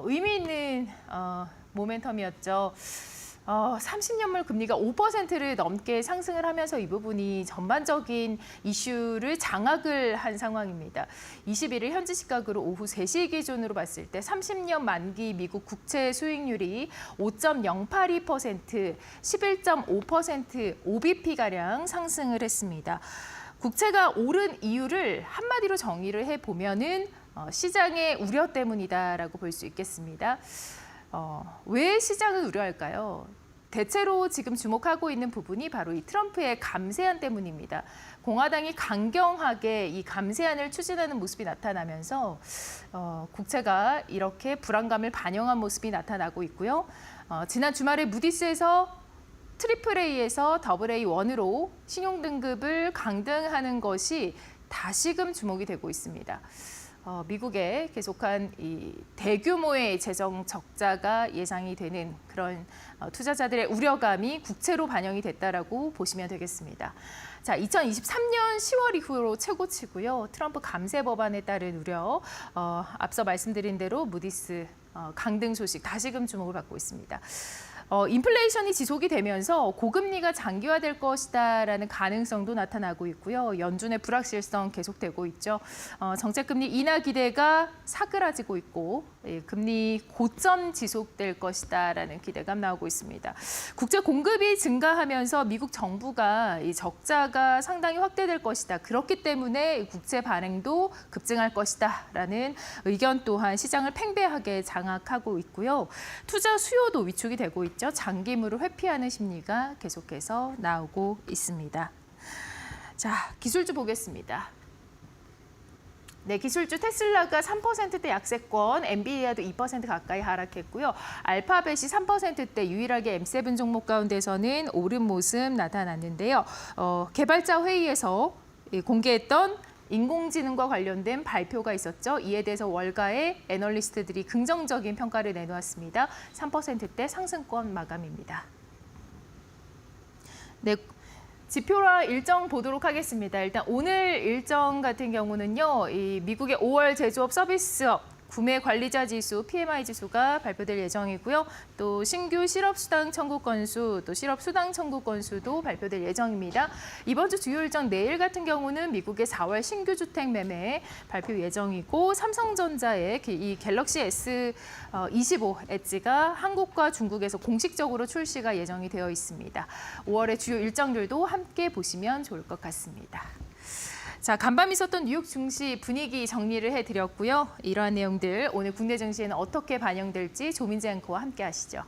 의미 있는 모멘텀이었죠. 30년물 금리가 5%를 넘게 상승을 하면서 이 부분이 전반적인 이슈를 장악을 한 상황입니다. 21일 현지 시각으로 오후 3시 기준으로 봤을 때 30년 만기 미국 국채 수익률이 5.082%, 11.5%, 5bp가량 상승을 했습니다. 국채가 오른 이유를 한마디로 정의를 해보면은 시장의 우려 때문이다라고 볼 수 있겠습니다. 왜 시장을 우려할까요? 대체로 지금 주목하고 있는 부분이 바로 이 트럼프의 감세안 때문입니다. 공화당이 강경하게 이 감세안을 추진하는 모습이 나타나면서 국채가 이렇게 불안감을 반영한 모습이 나타나고 있고요. 지난 주말에 무디스에서 AAA에서 AA1으로 신용등급을 강등하는 것이 다시금 주목이 되고 있습니다. 미국의 계속한 이 대규모의 재정 적자가 예상이 되는 그런 투자자들의 우려감이 국채로 반영이 됐다라고 보시면 되겠습니다. 자, 2023년 10월 이후로 최고치고요. 트럼프 감세 법안에 따른 우려, 앞서 말씀드린 대로 무디스 강등 소식 다시금 주목을 받고 있습니다. 인플레이션이 지속이 되면서 고금리가 장기화될 것이다라는 가능성도 나타나고 있고요. 연준의 불확실성 계속되고 있죠. 정책금리 인하 기대가 사그라지고 있고 금리 고점 지속될 것이다라는 기대감 나오고 있습니다. 국제 공급이 증가하면서 미국 정부가 이 적자가 상당히 확대될 것이다. 그렇기 때문에 국채 발행도 급증할 것이다라는 의견 또한 시장을 팽배하게 장악하고 있고요. 투자 수요도 위축이 되고 있죠. 장기물을 회피하는 심리가 계속해서 나오고 있습니다. 자, 기술주 보겠습니다. 네, 기술주 테슬라가 3%대 약세권, 엔비디아도 2% 가까이 하락했고요. 알파벳이 3%대 유일하게 M7 종목 가운데서는 오른 모습 나타났는데요. 개발자 회의에서 공개했던 인공지능과 관련된 발표가 있었죠. 이에 대해서 월가의 애널리스트들이 긍정적인 평가를 내놓았습니다. 3%대 상승권 마감입니다. 네, 지표와 일정 보도록 하겠습니다. 일단 오늘 일정 같은 경우는요, 이 미국의 5월 제조업 서비스업 구매 관리자 지수, PMI 지수가 발표될 예정이고요. 또 신규 실업수당 청구 건수, 또 실업수당 청구 건수도 발표될 예정입니다. 이번 주 주요 일정 내일 같은 경우는 미국의 4월 신규 주택 매매 발표 예정이고 삼성전자의 이 갤럭시 S25 엣지가 한국과 중국에서 공식적으로 출시가 예정이 되어 있습니다. 5월의 주요 일정들도 함께 보시면 좋을 것 같습니다. 자, 간밤 있었던 뉴욕 증시 분위기 정리를 해드렸고요. 이러한 내용들 오늘 국내 증시에는 어떻게 반영될지 조민재 앵커와 함께 하시죠.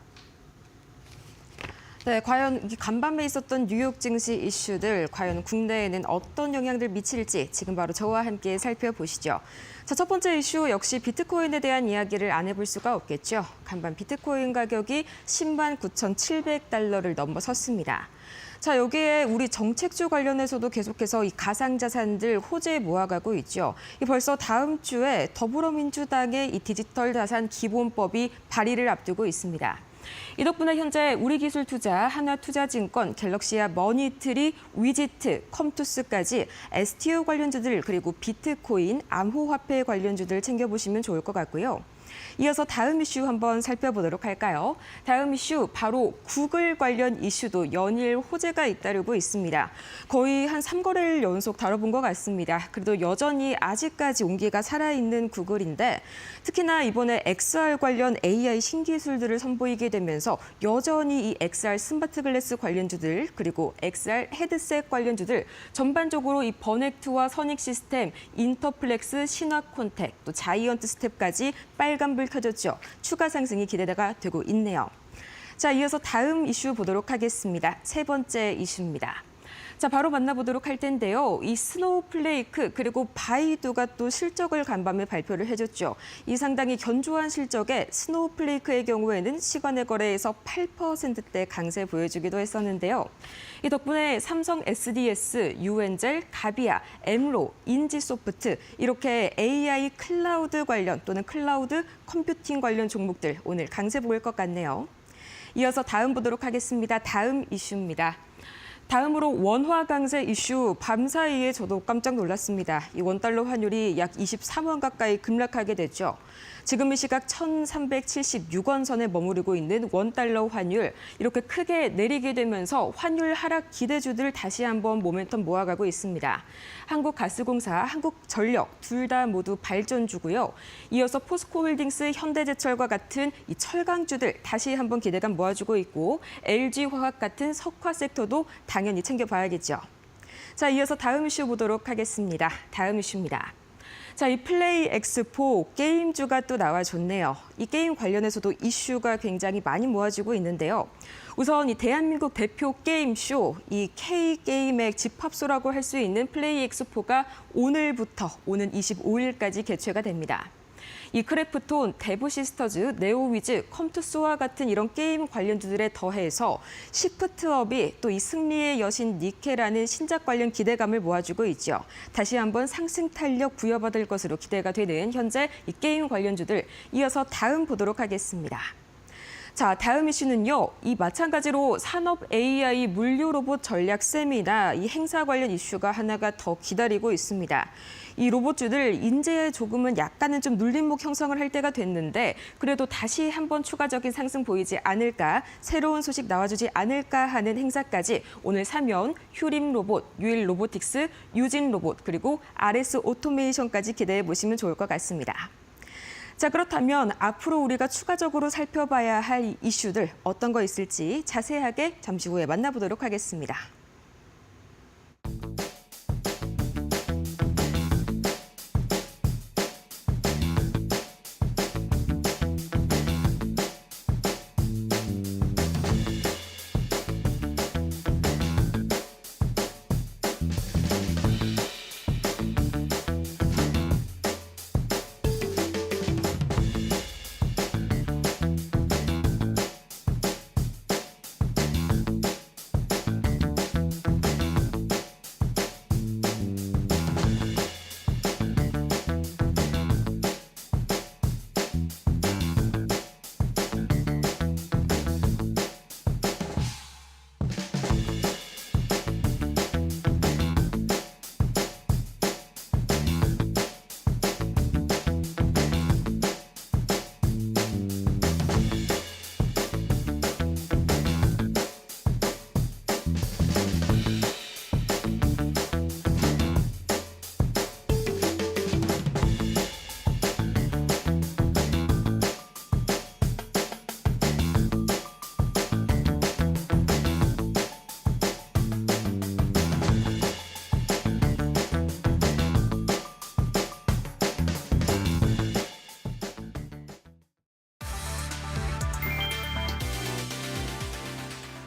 네, 과연 간밤에 있었던 뉴욕 증시 이슈들 과연 국내에는 어떤 영향들 미칠지 지금 바로 저와 함께 살펴보시죠. 자, 첫 번째 이슈 역시 비트코인에 대한 이야기를 안 해볼 수가 없겠죠. 간밤 비트코인 가격이 10만 9,700달러를 넘어섰습니다. 자, 여기에 우리 정책주 관련해서도 계속해서 이 가상자산들 호재 모아가고 있죠. 벌써 다음 주에 더불어민주당의 이 디지털 자산 기본법이 발의를 앞두고 있습니다. 이 덕분에 현재 우리기술투자, 한화투자증권, 갤럭시아 머니트리, 위지트, 컴투스까지 STO 관련주들 그리고 비트코인, 암호화폐 관련주들 챙겨보시면 좋을 것 같고요. 이어서 다음 이슈 한번 살펴보도록 할까요? 다음 이슈 바로 구글 관련 이슈도 연일 호재가 잇따르고 있습니다. 거의 한 3거래일 연속 다뤄본 것 같습니다. 그래도 여전히 아직까지 온기가 살아있는 구글인데 특히나 이번에 XR 관련 AI 신기술들을 선보이게 되면서 여전히 이 XR 스마트 글래스 관련주들 그리고 XR 헤드셋 관련주들 전반적으로 이 버넥트와 선익 시스템, 인터플렉스, 신화콘텍, 또 자이언트 스텝까지 빨간불 켜졌죠. 추가 상승이 기대가 되고 있네요. 자, 이어서 다음 이슈 보도록 하겠습니다. 세 번째 이슈입니다. 자, 바로 만나보도록 할 텐데요. 이 스노우플레이크 그리고 바이두가 또 실적을 간밤에 발표를 해줬죠. 이 상당히 견조한 실적에 스노우플레이크의 경우에는 시간의 거래에서 8%대 강세 보여주기도 했었는데요. 이 덕분에 삼성 SDS, 유엔젤, 가비아, 엠로, 인지소프트 이렇게 AI 클라우드 관련 또는 클라우드 컴퓨팅 관련 종목들 오늘 강세 보일 것 같네요. 이어서 다음 보도록 하겠습니다. 다음 이슈입니다. 다음으로 원화 강세 이슈 밤사이에 저도 깜짝 놀랐습니다. 이 원달러 환율이 약 23원 가까이 급락하게 됐죠. 지금 이 시각 1,376원 선에 머무르고 있는 원달러 환율 이렇게 크게 내리게 되면서 환율 하락 기대주들 다시 한번 모멘텀 모아가고 있습니다. 한국가스공사, 한국전력 둘 다 모두 발전주고요. 이어서 포스코홀딩스, 현대제철과 같은 이 철강주들 다시 한번 기대감 모아주고 있고 LG화학 같은 석화 섹터도 당연히 챙겨봐야겠죠. 자, 이어서 다음 이슈 보도록 하겠습니다. 다음 이슈입니다. 자, 이 플레이 엑스포 게임주가 또 나와줬네요. 이 게임 관련해서도 이슈가 굉장히 많이 모아지고 있는데요. 우선 이 대한민국 대표 게임쇼, 이 K게임의 집합소라고 할 수 있는 플레이 엑스포가 오늘부터 오는 25일까지 개최가 됩니다. 이 크래프톤, 데브시스터즈, 네오위즈, 컴투스와 같은 이런 게임 관련주들에 더해서 시프트업이 또 이 승리의 여신 니케라는 신작 관련 기대감을 모아주고 있죠. 다시 한번 상승 탄력 부여받을 것으로 기대가 되는 현재 이 게임 관련주들 이어서 다음 보도록 하겠습니다. 자, 다음 이슈는요. 이 마찬가지로 산업 AI 물류 로봇 전략 세미나 이 행사 관련 이슈가 하나가 더 기다리고 있습니다. 이 로봇주들 인제 조금은 약간은 좀 눌림목 형성을 할 때가 됐는데 그래도 다시 한번 추가적인 상승 보이지 않을까, 새로운 소식 나와주지 않을까 하는 행사까지 오늘 사면 휴림 로봇, 유일 로보틱스, 유진 로봇 그리고 RS 오토메이션까지 기대해 보시면 좋을 것 같습니다. 자, 그렇다면 앞으로 우리가 추가적으로 살펴봐야 할 이슈들 어떤 거 있을지 자세하게 잠시 후에 만나보도록 하겠습니다.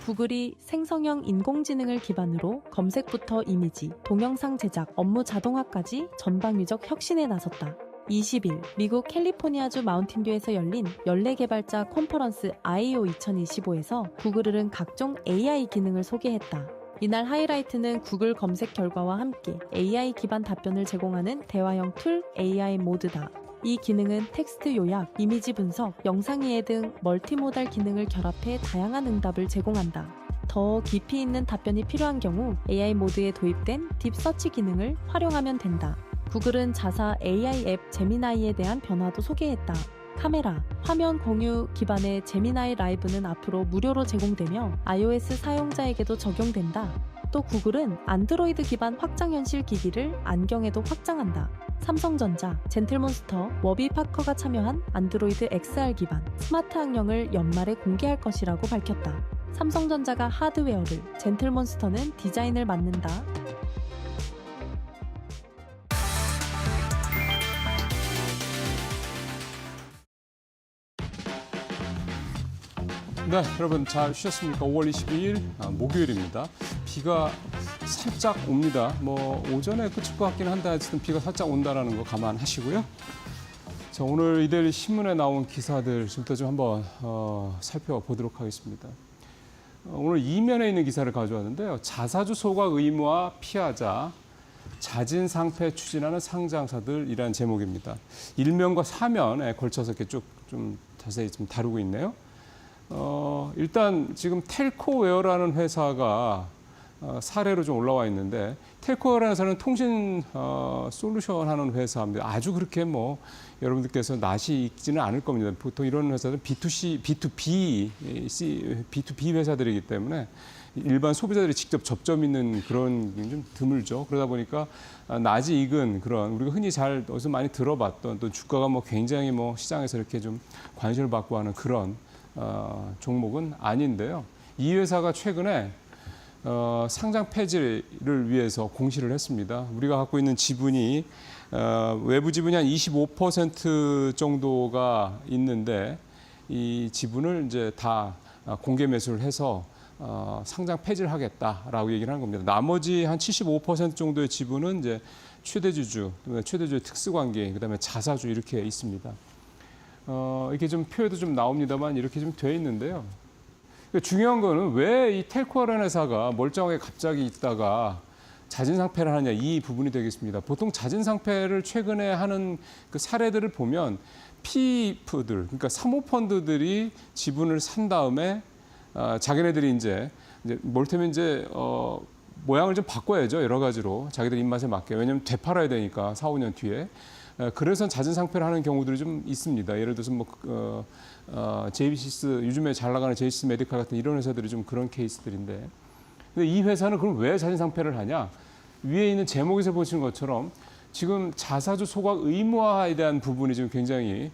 구글이 생성형 인공지능을 기반으로 검색부터 이미지, 동영상 제작, 업무 자동화까지 전방위적 혁신에 나섰다. 20일 미국 캘리포니아주 마운틴뷰에서 열린 연례 개발자 컨퍼런스 I/O 2025에서 구글은 각종 AI 기능을 소개했다. 이날 하이라이트는 구글 검색 결과와 함께 AI 기반 답변을 제공하는 대화형 툴 AI 모드다. 이 기능은 텍스트 요약, 이미지 분석, 영상 이해 등 멀티모달 기능을 결합해 다양한 응답을 제공한다. 더 깊이 있는 답변이 필요한 경우 AI 모드에 도입된 딥 서치 기능을 활용하면 된다. 구글은 자사 AI 앱 제미나이에 대한 변화도 소개했다. 카메라, 화면 공유 기반의 제미나이 라이브는 앞으로 무료로 제공되며 iOS 사용자에게도 적용된다. 또 구글은 안드로이드 기반 확장현실 기기를 안경에도 확장한다. 삼성전자, 젠틀몬스터, 워비파커가 참여한 안드로이드 XR 기반 스마트 안경을 연말에 공개할 것이라고 밝혔다. 삼성전자가 하드웨어를, 젠틀몬스터는 디자인을 맡는다. 네, 여러분 잘 쉬셨습니까? 5월 22일 목요일입니다. 비가 살짝 옵니다. 뭐 오전에 그칠 것 같긴 한데 어쨌든 비가 살짝 온다라는 거 감안하시고요. 자, 오늘 이데일리 신문에 나온 기사들 지금부터 좀 한번 살펴보도록 하겠습니다. 오늘 이면에 있는 기사를 가져왔는데요. 자사주 소각 의무화 피하자. 자진 상패 추진하는 상장사들이라는 제목입니다. 1면과 4면에 걸쳐서 이렇게 쭉 좀 자세히 좀 다루고 있네요. 일단 지금 텔코웨어라는 회사가 사례로 좀 올라와 있는데, 텔코웨어라는 회사는 통신 솔루션 하는 회사입니다. 아주 그렇게 뭐 여러분들께서 낯이 익지는 않을 겁니다. 보통 이런 회사들은 B2C, B2B 회사들이기 때문에 일반 소비자들이 직접 접점 있는 그런 게 좀 드물죠. 그러다 보니까 낯이 익은 그런, 우리가 흔히 잘 어디서 많이 들어봤던, 또 주가가 뭐 굉장히 뭐 시장에서 이렇게 좀 관심을 받고 하는 그런 종목은 아닌데요. 이 회사가 최근에 상장 폐지를 위해서 공시를 했습니다. 우리가 갖고 있는 지분이 외부 지분이 한 25% 정도가 있는데, 이 지분을 이제 다 공개 매수를 해서 상장 폐지를 하겠다라고 얘기를 하는 겁니다. 나머지 한 75% 정도의 지분은 이제 최대주주, 최대주주의 특수관계, 그다음에 자사주 이렇게 있습니다. 이렇게 좀 표에도 좀 나옵니다만 이렇게 좀 돼 있는데요. 중요한 거는 왜 이 텔코라는 회사가 멀쩡하게 갑자기 있다가 자진상패를 하느냐, 이 부분이 되겠습니다. 보통 자진상패를 최근에 하는 그 사례들을 보면 PEF들, 그러니까 사모펀드들이 지분을 산 다음에 자기네들이 이제 뭘테면 이제 모양을 좀 바꿔야죠. 여러 가지로 자기들 입맛에 맞게. 왜냐하면 되팔아야 되니까 4, 5년 뒤에. 그래서 자진상패를 하는 경우들이 좀 있습니다. 예를 들어서 뭐 제이시스, 요즘에 잘 나가는 제이시스 메디칼 같은 이런 회사들이 좀 그런 케이스들인데, 근데 이 회사는 그럼 왜 자진상패를 하냐? 위에 있는 제목에서 보시는 것처럼 지금 자사주 소각 의무화에 대한 부분이 지금 굉장히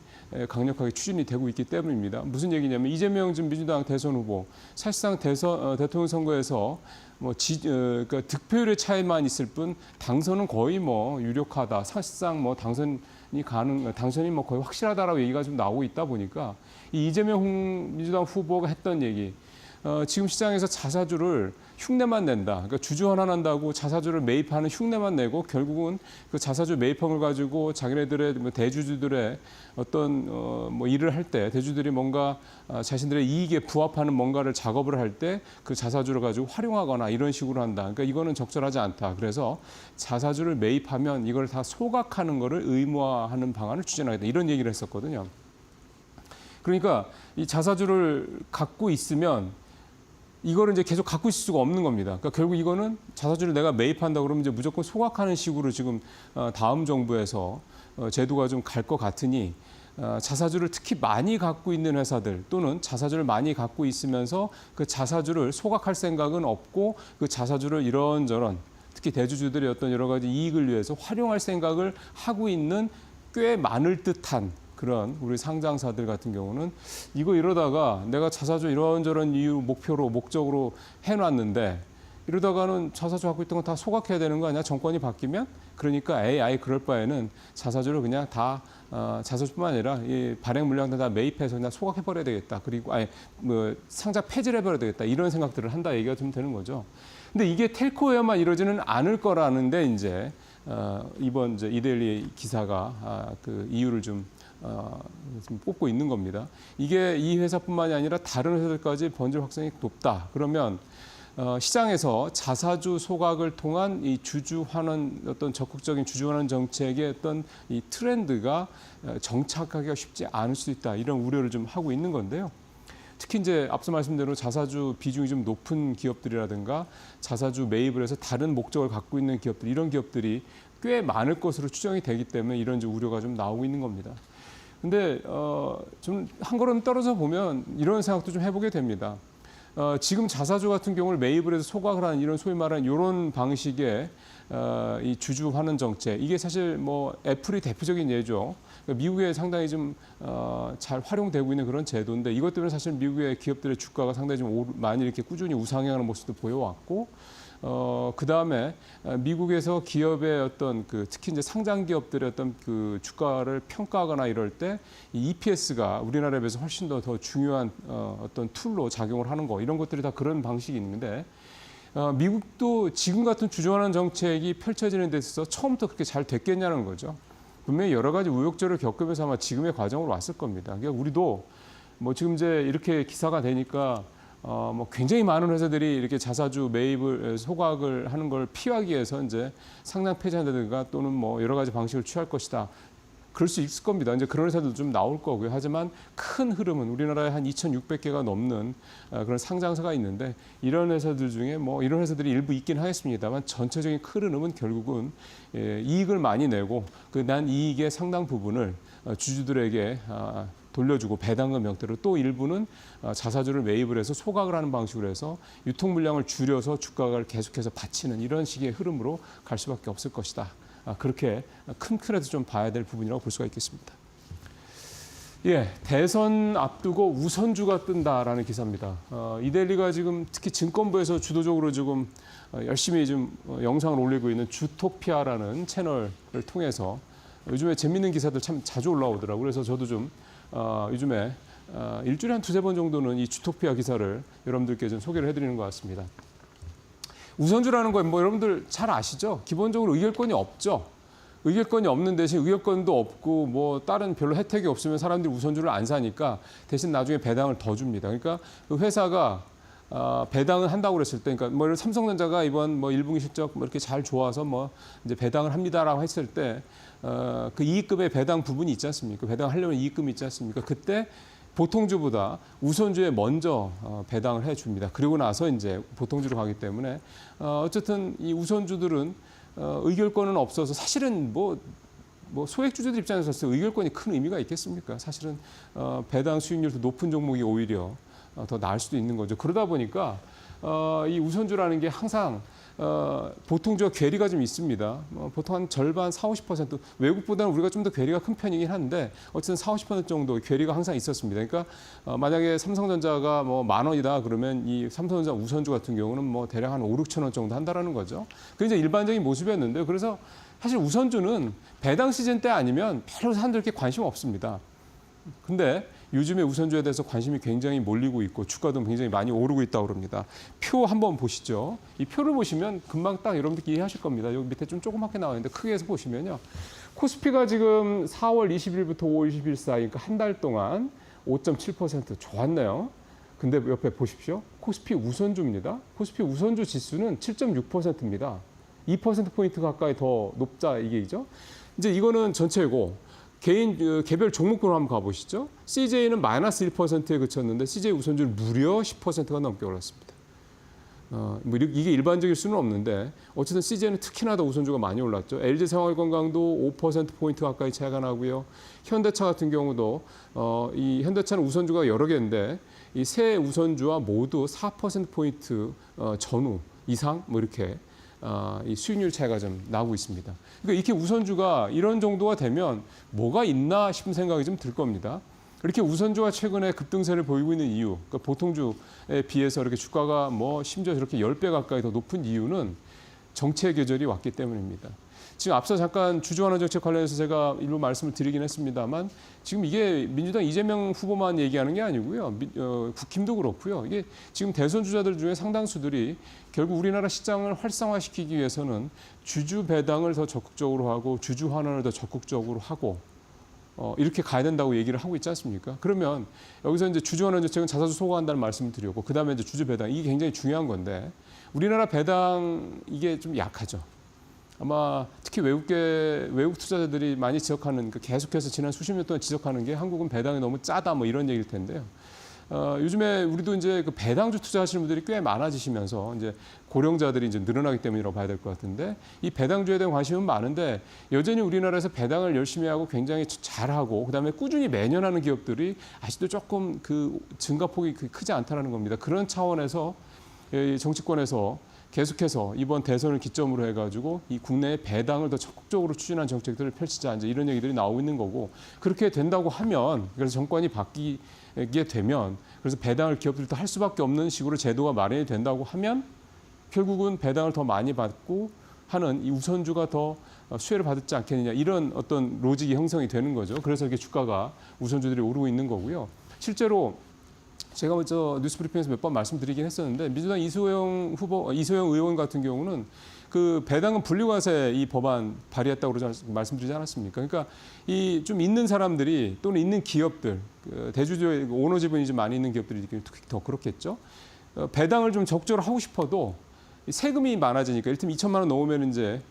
강력하게 추진이 되고 있기 때문입니다. 무슨 얘기냐면, 이재명 지금 민주당 대선 후보, 사실상 대통령 선거에서 뭐 그러니까 득표율의 차이만 있을 뿐 당선은 거의 뭐 유력하다. 사실상 뭐 당선이 뭐 거의 확실하다라고 얘기가 좀 나오고 있다 보니까, 이 이재명 민주당 후보가 했던 얘기, 지금 시장에서 자사주를 흉내만 낸다. 그러니까 주주 환원한다고 자사주를 매입하는 흉내만 내고, 결국은 그 자사주 매입형을 가지고 자기네들의 뭐 대주주들의 어떤 뭐 일을 할 때, 대주들이 뭔가 자신들의 이익에 부합하는 뭔가를 작업을 할 때 그 자사주를 가지고 활용하거나 이런 식으로 한다. 그러니까 이거는 적절하지 않다. 그래서 자사주를 매입하면 이걸 다 소각하는 거를 의무화하는 방안을 추진하겠다. 이런 얘기를 했었거든요. 그러니까 이 자사주를 갖고 있으면 이거를 이제 계속 갖고 있을 수가 없는 겁니다. 그러니까 결국 이거는 자사주를 내가 매입한다 그러면 이제 무조건 소각하는 식으로 지금 다음 정부에서 제도가 좀 갈 것 같으니, 자사주를 특히 많이 갖고 있는 회사들, 또는 자사주를 많이 갖고 있으면서 그 자사주를 소각할 생각은 없고, 그 자사주를 이런저런 특히 대주주들의 어떤 여러 가지 이익을 위해서 활용할 생각을 하고 있는 꽤 많을 듯한 그런 우리 상장사들 같은 경우는, 이거 이러다가 내가 자사주 이런저런 이유, 목적으로 해놨는데 이러다가는 자사주 갖고 있던 건 다 소각해야 되는 거 아니야? 정권이 바뀌면? 그러니까 아예 그럴 바에는 자사주를 그냥 다 자사주뿐만 아니라 이 발행 물량들 다 매입해서 그냥 소각해버려야 되겠다. 그리고 뭐 상장 폐지를 해버려야 되겠다. 이런 생각들을 한다 얘기가 좀 되는 거죠. 근데 이게 텔코웨어만 이러지는 않을 거라는데, 이제 이번 이제 이데일리 기사가 그 이유를 좀 뽑고 있는 겁니다. 이게 이 회사뿐만이 아니라 다른 회사들까지 번질 확산이 높다. 그러면 시장에서 자사주 소각을 통한 이 주주 환원, 어떤 적극적인 주주 환원 정책의 어떤 이 트렌드가 정착하기가 쉽지 않을 수 있다. 이런 우려를 좀 하고 있는 건데요. 특히 이제 앞서 말씀대로 자사주 비중이 좀 높은 기업들이라든가 자사주 매입을 해서 다른 목적을 갖고 있는 기업들, 이런 기업들이 꽤 많을 것으로 추정이 되기 때문에 이런 이제 우려가 좀 나오고 있는 겁니다. 근데 좀 한 걸음 떨어져 보면 이런 생각도 좀 해보게 됩니다. 지금 자사주 같은 경우를 매입을 해서 소각을 하는 이런 소위 말하는 이런 방식의 이 주주 환원 정책, 이게 사실 뭐 애플이 대표적인 예죠. 그러니까 미국에 상당히 좀 잘 활용되고 있는 그런 제도인데, 이것 때문에 사실 미국의 기업들의 주가가 상당히 좀 많이 이렇게 꾸준히 우상향하는 모습도 보여왔고, 그 다음에 미국에서 기업의 어떤 특히 이제 상장 기업들의 어떤 주가를 평가하거나 이럴 때 이 EPS가 우리나라에 비해서 훨씬 더 중요한 어떤 툴로 작용을 하는 거, 이런 것들이 다 그런 방식이 있는데, 미국도 지금 같은 주저하는 정책이 펼쳐지는 데 있어서 처음부터 그렇게 잘 됐겠냐는 거죠. 분명히 여러 가지 우여곡절을 겪으면서 아마 지금의 과정으로 왔을 겁니다. 그러니까 우리도 뭐 지금 이제 이렇게 기사가 되니까 뭐 굉장히 많은 회사들이 이렇게 자사주 매입을 소각을 하는 걸 피하기 위해서 이제 상장 폐지한다든가 또는 뭐 여러 가지 방식을 취할 것이다. 그럴 수 있을 겁니다. 이제 그런 회사들도 좀 나올 거고요. 하지만 큰 흐름은 우리나라에 한 2,600개가 넘는 그런 상장사가 있는데, 이런 회사들 중에 뭐 이런 회사들이 일부 있긴 하겠습니다만 전체적인 큰 흐름은 결국은 이익을 많이 내고 그 난 이익의 상당 부분을 주주들에게 돌려주고 배당금 형태로, 또 일부는 자사주를 매입을 해서 소각을 하는 방식으로 해서 유통 물량을 줄여서 주가를 계속해서 받치는 이런 식의 흐름으로 갈 수밖에 없을 것이다. 그렇게 큰 틀에서 좀 봐야 될 부분이라고 볼 수가 있겠습니다. 예, 대선 앞두고 우선주가 뜬다라는 기사입니다. 이데일리가 지금 특히 증권부에서 주도적으로 지금 열심히 좀 영상을 올리고 있는 주토피아라는 채널을 통해서 요즘에 재밌는 기사들 참 자주 올라오더라고요. 그래서 저도 좀 요즘에 일주일에 한 두세 번 정도는 이 주토피아 기사를 여러분들께 좀 소개를 해드리는 것 같습니다. 우선주라는 건 뭐 여러분들 잘 아시죠? 기본적으로 의결권이 없죠. 의결권이 없는 대신 의결권도 없고 뭐 다른 별로 혜택이 없으면 사람들이 우선주를 안 사니까 대신 나중에 배당을 더 줍니다. 그러니까 그 회사가 배당을 한다고 그랬을 때, 그러니까 뭐 삼성전자가 이번 뭐 1분기 실적 뭐 이렇게 잘 좋아서 뭐 이제 배당을 합니다라고 했을 때 그 이익금의 배당 부분이 있지 않습니까? 배당 하려면 이익금이 있지 않습니까? 그때 보통주보다 우선주에 먼저 배당을 해줍니다. 그리고 나서 이제 보통주로 가기 때문에 어쨌든 이 우선주들은 의결권은 없어서 사실은 뭐 소액주주들 입장에서 봤을 때 의결권이 큰 의미가 있겠습니까? 사실은 배당 수익률도 높은 종목이 오히려 더 나을 수도 있는 거죠. 그러다 보니까 이 우선주라는 게 항상 보통주와 괴리가 좀 있습니다. 보통 한 절반, 40~50%, 외국보다는 우리가 좀 더 괴리가 큰 편이긴 한데 어쨌든 40~50% 정도 괴리가 항상 있었습니다. 그러니까 만약에 삼성전자가 뭐 10,000원이다 그러면 이 삼성전자 우선주 같은 경우는 뭐 대략 한 5~6천 원 정도 한다라는 거죠. 그게 이제 일반적인 모습이었는데요. 그래서 사실 우선주는 배당 시즌 때 아니면 별로 사람들 이렇게 관심 없습니다. 근데 요즘에 우선주에 대해서 관심이 굉장히 몰리고 있고 주가도 굉장히 많이 오르고 있다고 합니다. 표 한번 보시죠. 이 표를 보시면 금방 딱 여러분들 이해하실 겁니다. 여기 밑에 좀 조그맣게 나와 있는데 크게 해서 보시면요. 코스피가 지금 4월 20일부터 5월 20일 사이, 그러니까 한 달 동안 5.7% 좋았네요. 근데 옆에 보십시오. 코스피 우선주입니다. 코스피 우선주 지수는 7.6%입니다. 2%포인트 가까이 더 높자 이게죠. 이제 이거는 전체고, 개별 종목으로 한번 가보시죠. CJ는 마이너스 1%에 그쳤는데 CJ 우선주는 무려 10%가 넘게 올랐습니다. 뭐 이게 일반적일 수는 없는데 어쨌든 CJ는 특히나 더 우선주가 많이 올랐죠. LG생활건강도 5%포인트 가까이 차이가 나고요. 현대차 같은 경우도 이 현대차는 우선주가 여러 개인데 이 세 우선주와 모두 4%포인트 전후 이상 뭐 이렇게 이 수익률 차이가 좀 나고 있습니다. 그러니까 이렇게 우선주가 이런 정도가 되면 뭐가 있나 싶은 생각이 좀 들 겁니다. 이렇게 우선주가 최근에 급등세를 보이고 있는 이유, 그러니까 보통주에 비해서 이렇게 주가가 뭐 심지어 저렇게 10배 가까이 더 높은 이유는 정책 계절이 왔기 때문입니다. 지금 앞서 잠깐 주주환원 정책 관련해서 제가 일부 말씀을 드리긴 했습니다만 지금 이게 민주당 이재명 후보만 얘기하는 게 아니고요. 국힘도 그렇고요. 이게 지금 대선 주자들 중에 상당수들이 결국 우리나라 시장을 활성화시키기 위해서는 주주 배당을 더 적극적으로 하고 주주 환원을 더 적극적으로 하고 이렇게 가야 된다고 얘기를 하고 있지 않습니까? 그러면 여기서 이제 주주 환원 정책은 자사주 소거한다는 말씀을 드렸고 그다음에 이제 주주 배당 이게 굉장히 중요한 건데 우리나라 배당 이게 좀 약하죠. 아마 특히 외국 투자자들이 많이 지적하는 계속해서 지난 수십 년 동안 지적하는 게 한국은 배당이 너무 짜다 뭐 이런 얘기일 텐데요. 요즘에 우리도 이제 그 배당주 투자하시는 분들이 꽤 많아지시면서 이제 고령자들이 이제 늘어나기 때문이라고 봐야 될 것 같은데 이 배당주에 대한 관심은 많은데 여전히 우리나라에서 배당을 열심히 하고 굉장히 잘하고 그다음에 꾸준히 매년 하는 기업들이 아직도 조금 그 증가폭이 크지 않다는 겁니다. 그런 차원에서 정치권에서 계속해서 이번 대선을 기점으로 해가지고 이 국내의 배당을 더 적극적으로 추진한 정책들을 펼치자 이제 이런 얘기들이 나오고 있는 거고 그렇게 된다고 하면 그래서 정권이 바뀌게 되면 그래서 배당을 기업들도 할 수밖에 없는 식으로 제도가 마련이 된다고 하면 결국은 배당을 더 많이 받고 하는 이 우선주가 더 수혜를 받지 않겠느냐 이런 어떤 로직이 형성이 되는 거죠. 그래서 이렇게 주가가 우선주들이 오르고 있는 거고요. 실제로 제가 먼저 뉴스브리핑에서 몇 번 말씀드리긴 했었는데 민주당 이소영 의원 같은 경우는 그 배당금 분리과세 이 법안 발의했다고 말씀드리지 않았습니까? 그러니까 이 좀 있는 사람들이 또는 있는 기업들 대주주의 오너 지분이 좀 많이 있는 기업들이 특히 더 그렇겠죠. 배당을 좀 적절히 하고 싶어도 세금이 많아지니까 이를테면 2천만 원 넘으면 이제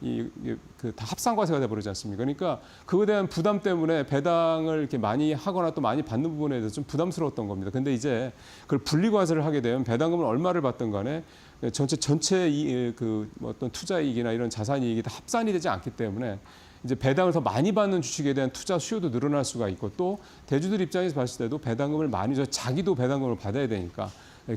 다 합산과세가 돼버리지 않습니까? 그러니까 그거에 대한 부담 때문에 배당을 이렇게 많이 하거나 또 많이 받는 부분에 대해서 좀 부담스러웠던 겁니다. 근데 이제 그걸 분리과세를 하게 되면 배당금을 얼마를 받든 간에 전체 그 어떤 투자이익이나 이런 자산이익이 다 합산이 되지 않기 때문에 이제 배당을 더 많이 받는 주식에 대한 투자 수요도 늘어날 수가 있고 또 대주들 입장에서 봤을 때도 배당금을 많이 줘 자기도 배당금을 받아야 되니까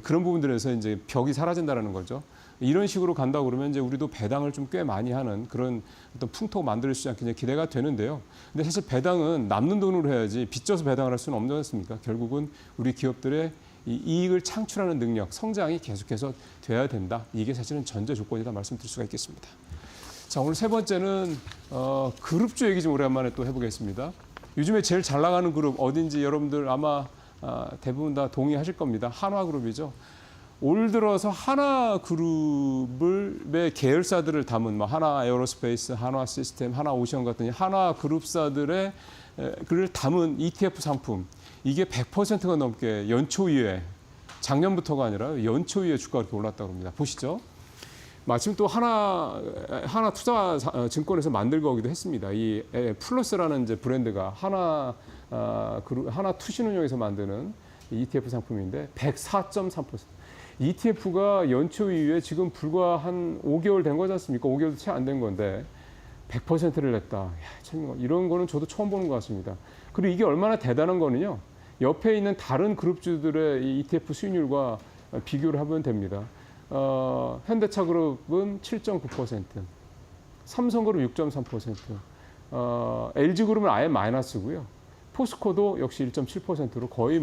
그런 부분들에서 이제 벽이 사라진다는 거죠. 이런 식으로 간다고 그러면 이제 우리도 배당을 좀 꽤 많이 하는 그런 어떤 풍토가 만들 수 있지 않겠냐 기대가 되는데요. 근데 사실 배당은 남는 돈으로 해야지 빚져서 배당을 할 수는 없지 않습니까? 결국은 우리 기업들의 이 이익을 창출하는 능력, 성장이 계속해서 돼야 된다. 이게 사실은 전제 조건이다 말씀드릴 수가 있겠습니다. 자, 오늘 세 번째는 그룹주 얘기 좀 오랜만에 또 해보겠습니다. 요즘에 제일 잘 나가는 그룹 어딘지 여러분들 아마 대부분 다 동의하실 겁니다. 한화그룹이죠. 올 들어서 하나그룹의 계열사들을 담은 하나 에어로스페이스, 하나 시스템, 하나 오션 같은 하나그룹사들의 그를 담은 ETF 상품 이게 100%가 넘게 연초 이후에 작년부터가 아니라 연초 이후에 주가가 이렇게 올랐다고 합니다. 보시죠. 마침 또 하나 투자 증권에서 만들 거기도 했습니다. 이 플러스라는 이제 브랜드가 하나 투신운용에서 만드는 ETF 상품인데 104.3%. ETF가 연초 이후에 지금 불과 한 5개월 된 거지 않습니까? 5개월도 채 안 된 건데 100%를 냈다. 야, 참 이런 거는 저도 처음 보는 것 같습니다. 그리고 이게 얼마나 대단한 거는요. 옆에 있는 다른 그룹주들의 이 ETF 수익률과 비교를 하면 됩니다. 현대차그룹은 7.9%, 삼성그룹 6.3%, LG그룹은 아예 마이너스고요. 포스코도 역시 1.7%로 거의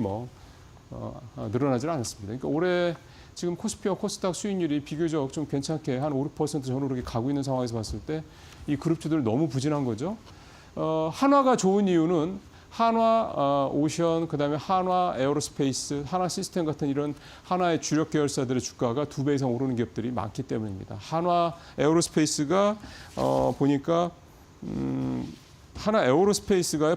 늘어나질 않았습니다. 그러니까 올해 지금 코스피와 코스닥 수익률이 비교적 좀 괜찮게 한 5, 6% 전후로 이렇게 가고 있는 상황에서 봤을 때 이 그룹주들 너무 부진한 거죠. 한화가 좋은 이유는 한화 오션, 그다음에 한화 에어로스페이스, 한화 시스템 같은 이런 한화의 주력 계열사들의 주가가 2배 이상 오르는 기업들이 많기 때문입니다. 한화 에어로스페이스가 보니까 한화 에어로스페이스가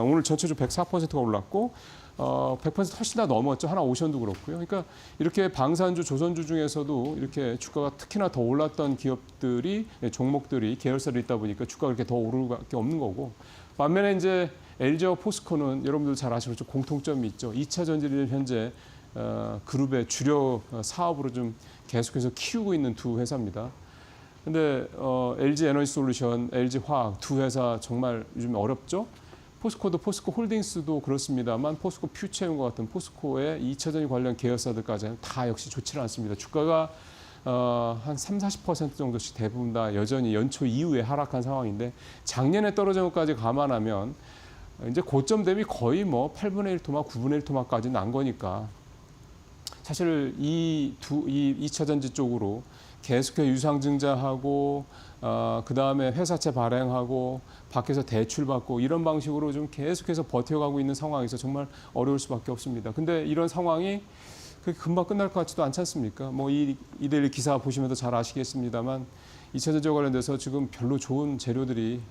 오늘 전체적으로 104%가 올랐고 100% 훨씬 다 넘었죠. 하나 오션도 그렇고요. 그러니까 이렇게 방산주, 조선주 중에서도 이렇게 주가가 특히나 더 올랐던 기업들이 종목들이 계열사로 있다 보니까 주가가 이렇게 더 오를 수밖에 없는 거고 반면에 이제 LG와 포스코는 여러분들 잘 아시겠죠. 공통점이 있죠. 2차 전지를 현재 그룹의 주력 사업으로 좀 계속해서 키우고 있는 두 회사입니다. 근데 LG 에너지 솔루션, LG 화학 두 회사 정말 요즘 어렵죠. 포스코도 포스코 홀딩스도 그렇습니다만 포스코 퓨체인과 같은 포스코의 2차 전지 관련 계열사들까지 다 역시 좋지는 않습니다. 주가가 한 30-40% 정도씩 대부분 다 여전히 연초 이후에 하락한 상황인데 작년에 떨어진 것까지 감안하면 이제 고점 대비 거의 8분의 1 토막, 9분의 1 토막까지 난 거니까 사실 이 2차 전지 쪽으로 계속해서 유상증자하고 그다음에 회사채 발행하고 밖에서 대출받고 이런 방식으로 좀 계속해서 버텨가고 있는 상황에서 정말 어려울 수밖에 없습니다. 근데 이런 상황이 그렇게 금방 끝날 것 같지도 않지 않습니까? 이데일리 기사 보시면 더 잘 아시겠습니다만 2차 전지와 관련돼서 지금 별로 좋은 재료들이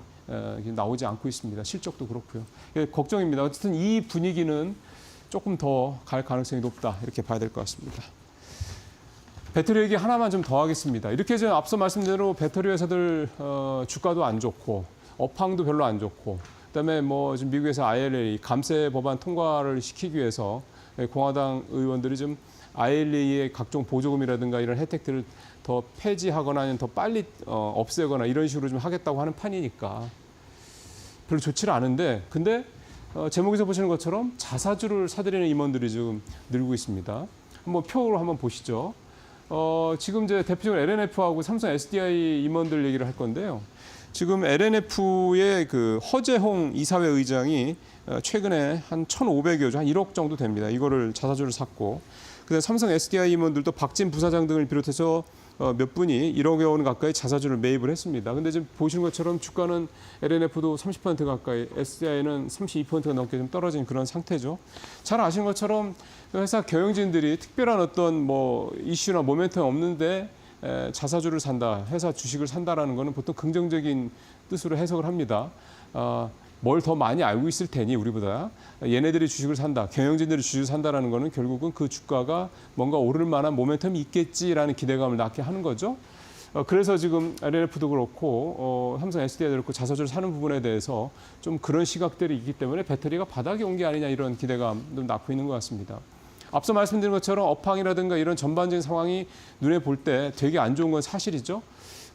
나오지 않고 있습니다. 실적도 그렇고요. 걱정입니다. 어쨌든 이 분위기는 조금 더 갈 가능성이 높다 이렇게 봐야 될 것 같습니다. 배터리 얘기 하나만 좀 더 하겠습니다. 이렇게 좀 앞서 말씀대로 배터리 회사들 주가도 안 좋고 업황도 별로 안 좋고 그다음에 뭐 지금 미국에서 ILA 감세 법안 통과를 시키기 위해서 공화당 의원들이 좀 ILA의 각종 보조금이라든가 이런 혜택들을 더 폐지하거나 아니면 더 빨리 없애거나 이런 식으로 좀 하겠다고 하는 판이니까 별로 좋지는 않은데, 근데 제목에서 보시는 것처럼 자사주를 사들이는 임원들이 좀 늘고 있습니다. 한번 표로 한번 보시죠. 지금 이제 대표적으로 LNF하고 삼성 SDI 임원들 얘기를 할 건데요. 지금 LNF의 그 허재홍 이사회 의장이 최근에 한 1,500여 주, 한 1억 정도 됩니다. 이거를 자사주를 샀고, 그다음 삼성 SDI 임원들도 박진 부사장 등을 비롯해서 몇 분이 1억여 원 가까이 자사주를 매입을 했습니다. 근데 지금 보시는 것처럼 주가는 LNF도 30% 가까이, SDI는 32%가 넘게 좀 떨어진 그런 상태죠. 잘 아시는 것처럼 회사 경영진들이 특별한 어떤 뭐 이슈나 모멘텀 없는데 자사주를 산다, 회사 주식을 산다라는 거는 보통 긍정적인 뜻으로 해석을 합니다. 뭘 더 많이 알고 있을 테니 우리보다 얘네들이 주식을 산다, 경영진들이 주식을 산다라는 거는 결국은 그 주가가 뭔가 오를 만한 모멘텀이 있겠지라는 기대감을 낳게 하는 거죠. 그래서 지금 LNF도 그렇고 삼성 SDI도 그렇고 자사주를 사는 부분에 대해서 좀 그런 시각들이 있기 때문에 배터리가 바닥에 온 게 아니냐 이런 기대감도 낳고 있는 것 같습니다. 앞서 말씀드린 것처럼 업황이라든가 이런 전반적인 상황이 눈에 볼 때 되게 안 좋은 건 사실이죠.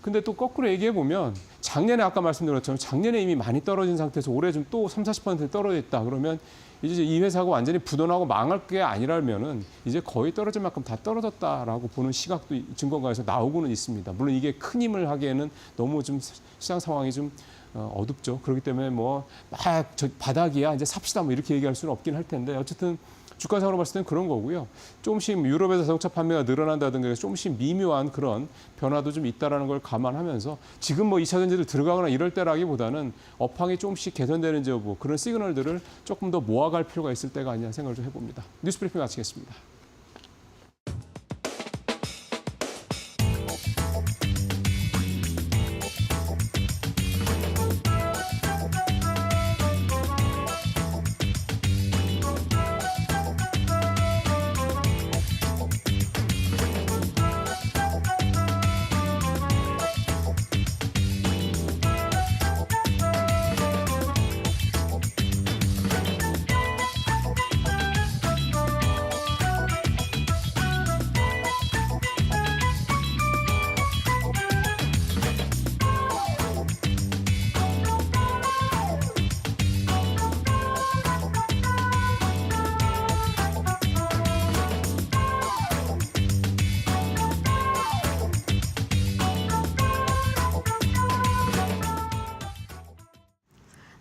근데 또 거꾸로 얘기해 보면 작년에 아까 말씀드린 것처럼 작년에 이미 많이 떨어진 상태에서 올해 좀 또 30-40% 떨어져 있다. 그러면 이제 이 회사가 완전히 부도나고 망할 게 아니라면은 이제 거의 떨어질 만큼 다 떨어졌다라고 보는 시각도 증권가에서 나오고는 있습니다. 물론 이게 큰 힘을 하기에는 너무 좀 시장 상황이 좀 어둡죠. 그렇기 때문에 뭐 막 저 바닥이야 이제 삽시다 뭐 이렇게 얘기할 수는 없긴 할 텐데 어쨌든 주가상으로 봤을 때는 그런 거고요. 조금씩 유럽에서 자동차 판매가 늘어난다든가 조금씩 미묘한 그런 변화도 좀 있다라는 걸 감안하면서 지금 뭐 2차 전지를 들어가거나 이럴 때라기보다는 업황이 조금씩 개선되는지 여부 그런 시그널들을 조금 더 모아갈 필요가 있을 때가 아니냐 생각을 좀 해봅니다. 뉴스 브리핑 마치겠습니다.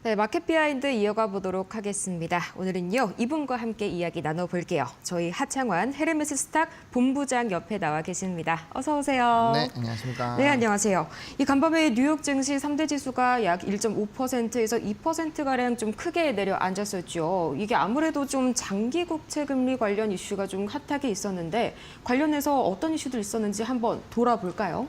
네, 마켓 비하인드 이어가 보도록 하겠습니다. 오늘은요, 이분과 함께 이야기 나눠볼게요. 저희 하창환 헤르메스 스탁 본부장 옆에 나와 계십니다. 어서 오세요. 네, 안녕하십니까. 네, 안녕하세요. 이 간밤에 뉴욕 증시 3대 지수가 약 1.5%에서 2%가량 좀 크게 내려앉았었죠. 이게 아무래도 좀 장기 국채 금리 관련 이슈가 좀 핫하게 있었는데 관련해서 어떤 이슈들 있었는지 한번 돌아볼까요?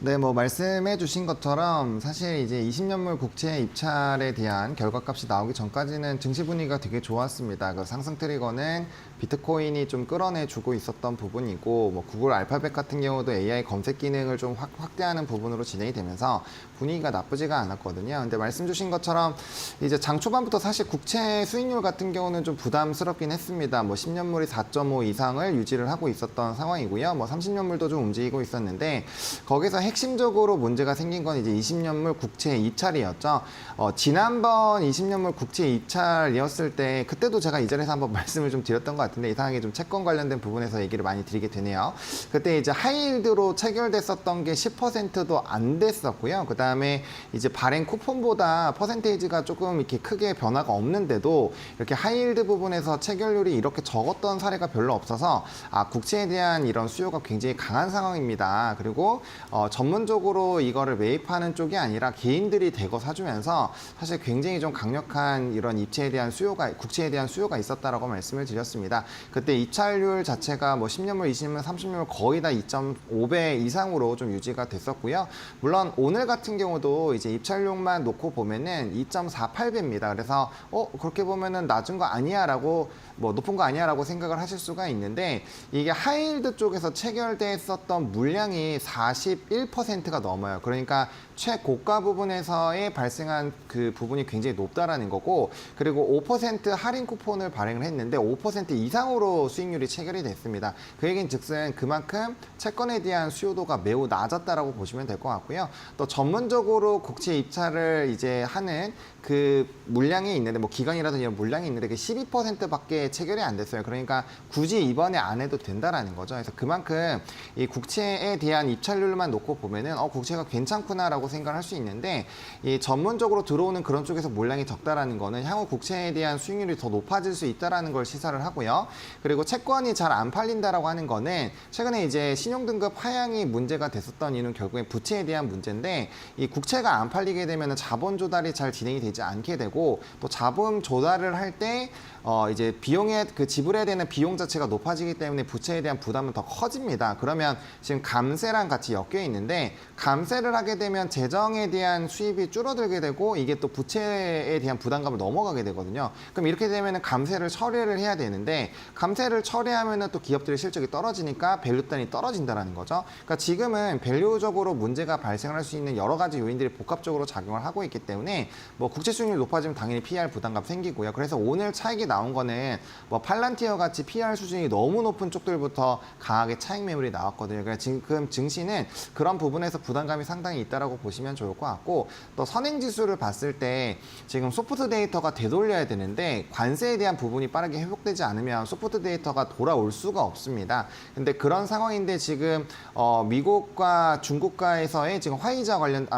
네, 뭐 말씀해 주신 것처럼 사실 이제 20년물 국채 입찰에 대한 결과값이 나오기 전까지는 증시 분위기가 되게 좋았습니다. 그 상승 트리거는 비트코인이 좀 끌어내주고 있었던 부분이고, 뭐 구글 알파벳 같은 경우도 AI 검색 기능을 좀 확대하는 부분으로 진행이 되면서 분위기가 나쁘지가 않았거든요. 근데 말씀 주신 것처럼 이제 장 초반부터 사실 국채 수익률 같은 경우는 좀 부담스럽긴 했습니다. 뭐 10년물이 4.5 이상을 유지를 하고 있었던 상황이고요. 뭐 30년물도 좀 움직이고 있었는데 거기서 핵심적으로 문제가 생긴 건 이제 20년물 국채 입찰이었죠. 지난번 20년물 국채 입찰이었을 때 그때도 제가 이 자리에서 한번 말씀을 좀 드렸던 것 같은데 이상하게 좀 채권 관련된 부분에서 얘기를 많이 드리게 되네요. 그때 이제 하이힐드로 체결됐었던 게 10%도 안 됐었고요. 그다음에 이제 발행 쿠폰보다 퍼센테이지가 조금 이렇게 크게 변화가 없는데도 이렇게 하이힐드 부분에서 체결률이 이렇게 적었던 사례가 별로 없어서 국채에 대한 이런 수요가 굉장히 강한 상황입니다. 그리고 전문적으로 이거를 매입하는 쪽이 아니라 개인들이 대거 사주면서 사실 굉장히 좀 강력한 이런 입체에 대한 수요가, 국채에 대한 수요가 있었다라고 말씀을 드렸습니다. 있었습니다. 그때 입찰률 자체가 뭐 10년물, 20년물, 30년물 거의 다 2.5배 이상으로 좀 유지가 됐었고요. 물론 오늘 같은 경우도 이제 입찰률만 놓고 보면은 2.48배입니다. 그래서 그렇게 보면은 낮은 거 아니야라고 뭐 높은 거 아니야라고 생각을 하실 수가 있는데 이게 하이힐드 쪽에서 체결됐었던 물량이 41%가 넘어요. 그러니까 최고가 부분에서의 발생한 그 부분이 굉장히 높다라는 거고 그리고 5% 할인 쿠폰을 발행을 했는데 5% 이상으로 수익률이 체결이 됐습니다. 그 얘기는 즉슨 그만큼 채권에 대한 수요도가 매우 낮았다라고 보시면 될 것 같고요. 또 전문적으로 국채 입찰을 이제 하는 그 물량이 있는데 뭐 기간이라든지 이런 물량이 있는데 그 12%밖에 체결이 안 됐어요. 그러니까 굳이 이번에 안 해도 된다라는 거죠. 그래서 그만큼 이 국채에 대한 입찰률만 놓고 보면은 국채가 괜찮구나라고 생각을 할 수 있는데 이 전문적으로 들어오는 그런 쪽에서 물량이 적다라는 거는 향후 국채에 대한 수익률이 더 높아질 수 있다라는 걸 시사를 하고요. 그리고 채권이 잘 안 팔린다라고 하는 거는 최근에 이제 신용등급 하향이 문제가 됐었던 이유는 결국엔 부채에 대한 문제인데 이 국채가 안 팔리게 되면 자본 조달이 잘 진행이 되지 않게 되고 또 자본 조달을 할 때 이제 비용에 그 지불해야 되는 비용 자체가 높아지기 때문에 부채에 대한 부담은 더 커집니다. 그러면 지금 감세랑 같이 엮여 있는데 감세를 하게 되면 재정에 대한 수입이 줄어들게 되고 이게 또 부채에 대한 부담감을 넘어가게 되거든요. 그럼 이렇게 되면은 감세를 처리를 해야 되는데 감세를 처리하면은 또 기업들의 실적이 떨어지니까 밸류단이 떨어진다라는 거죠. 그러니까 지금은 밸류적으로 문제가 발생할 수 있는 여러 가지 요인들이 복합적으로 작용을 하고 있기 때문에 뭐 국채 수익률이 높아지면 당연히 PER 부담감 생기고요. 그래서 오늘 차익이 나온 거는 뭐 팔란티어 같이 PER 수준이 너무 높은 쪽들부터 강하게 차익 매물이 나왔거든요. 그러니까 지금 증시는 그런 부분에서 부담감이 상당히 있다라고 보시면 좋을 것 같고 또 선행 지수를 봤을 때 지금 소프트 데이터가 되돌려야 되는데 관세에 대한 부분이 빠르게 회복되지 않으면 소프트 데이터가 돌아올 수가 없습니다. 근데 그런 상황인데 지금 미국과 중국과에서의 지금 화이자 관련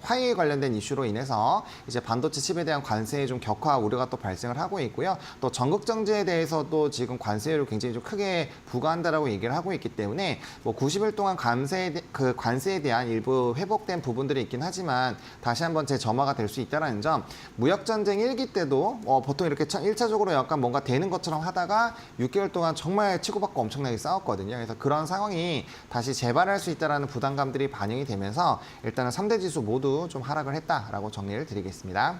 화이에 관련된 이슈로 인해서 이제 반도체 칩에 대한 관세에 좀 격화 우려가 또 발생을 하고 있고요. 또 전극정제에 대해서도 지금 관세율을 굉장히 좀 크게 부과한다라고 얘기를 하고 있기 때문에 뭐 90일 동안 관세에 대한 일부 회복된 부분들이 있긴 하지만 다시 한번 재점화가 될 수 있다는 점. 무역전쟁 1기 때도 보통 이렇게 1차적으로 약간 뭔가 되는 것처럼 하다가 6개월 동안 정말 치고받고 엄청나게 싸웠거든요. 그래서 그런 상황이 다시 재발할 수 있다는 부담감들이 반영이 되면서 일단은 3대 지수 모두 좀 하락을 했다라고 정리를 드리겠습니다.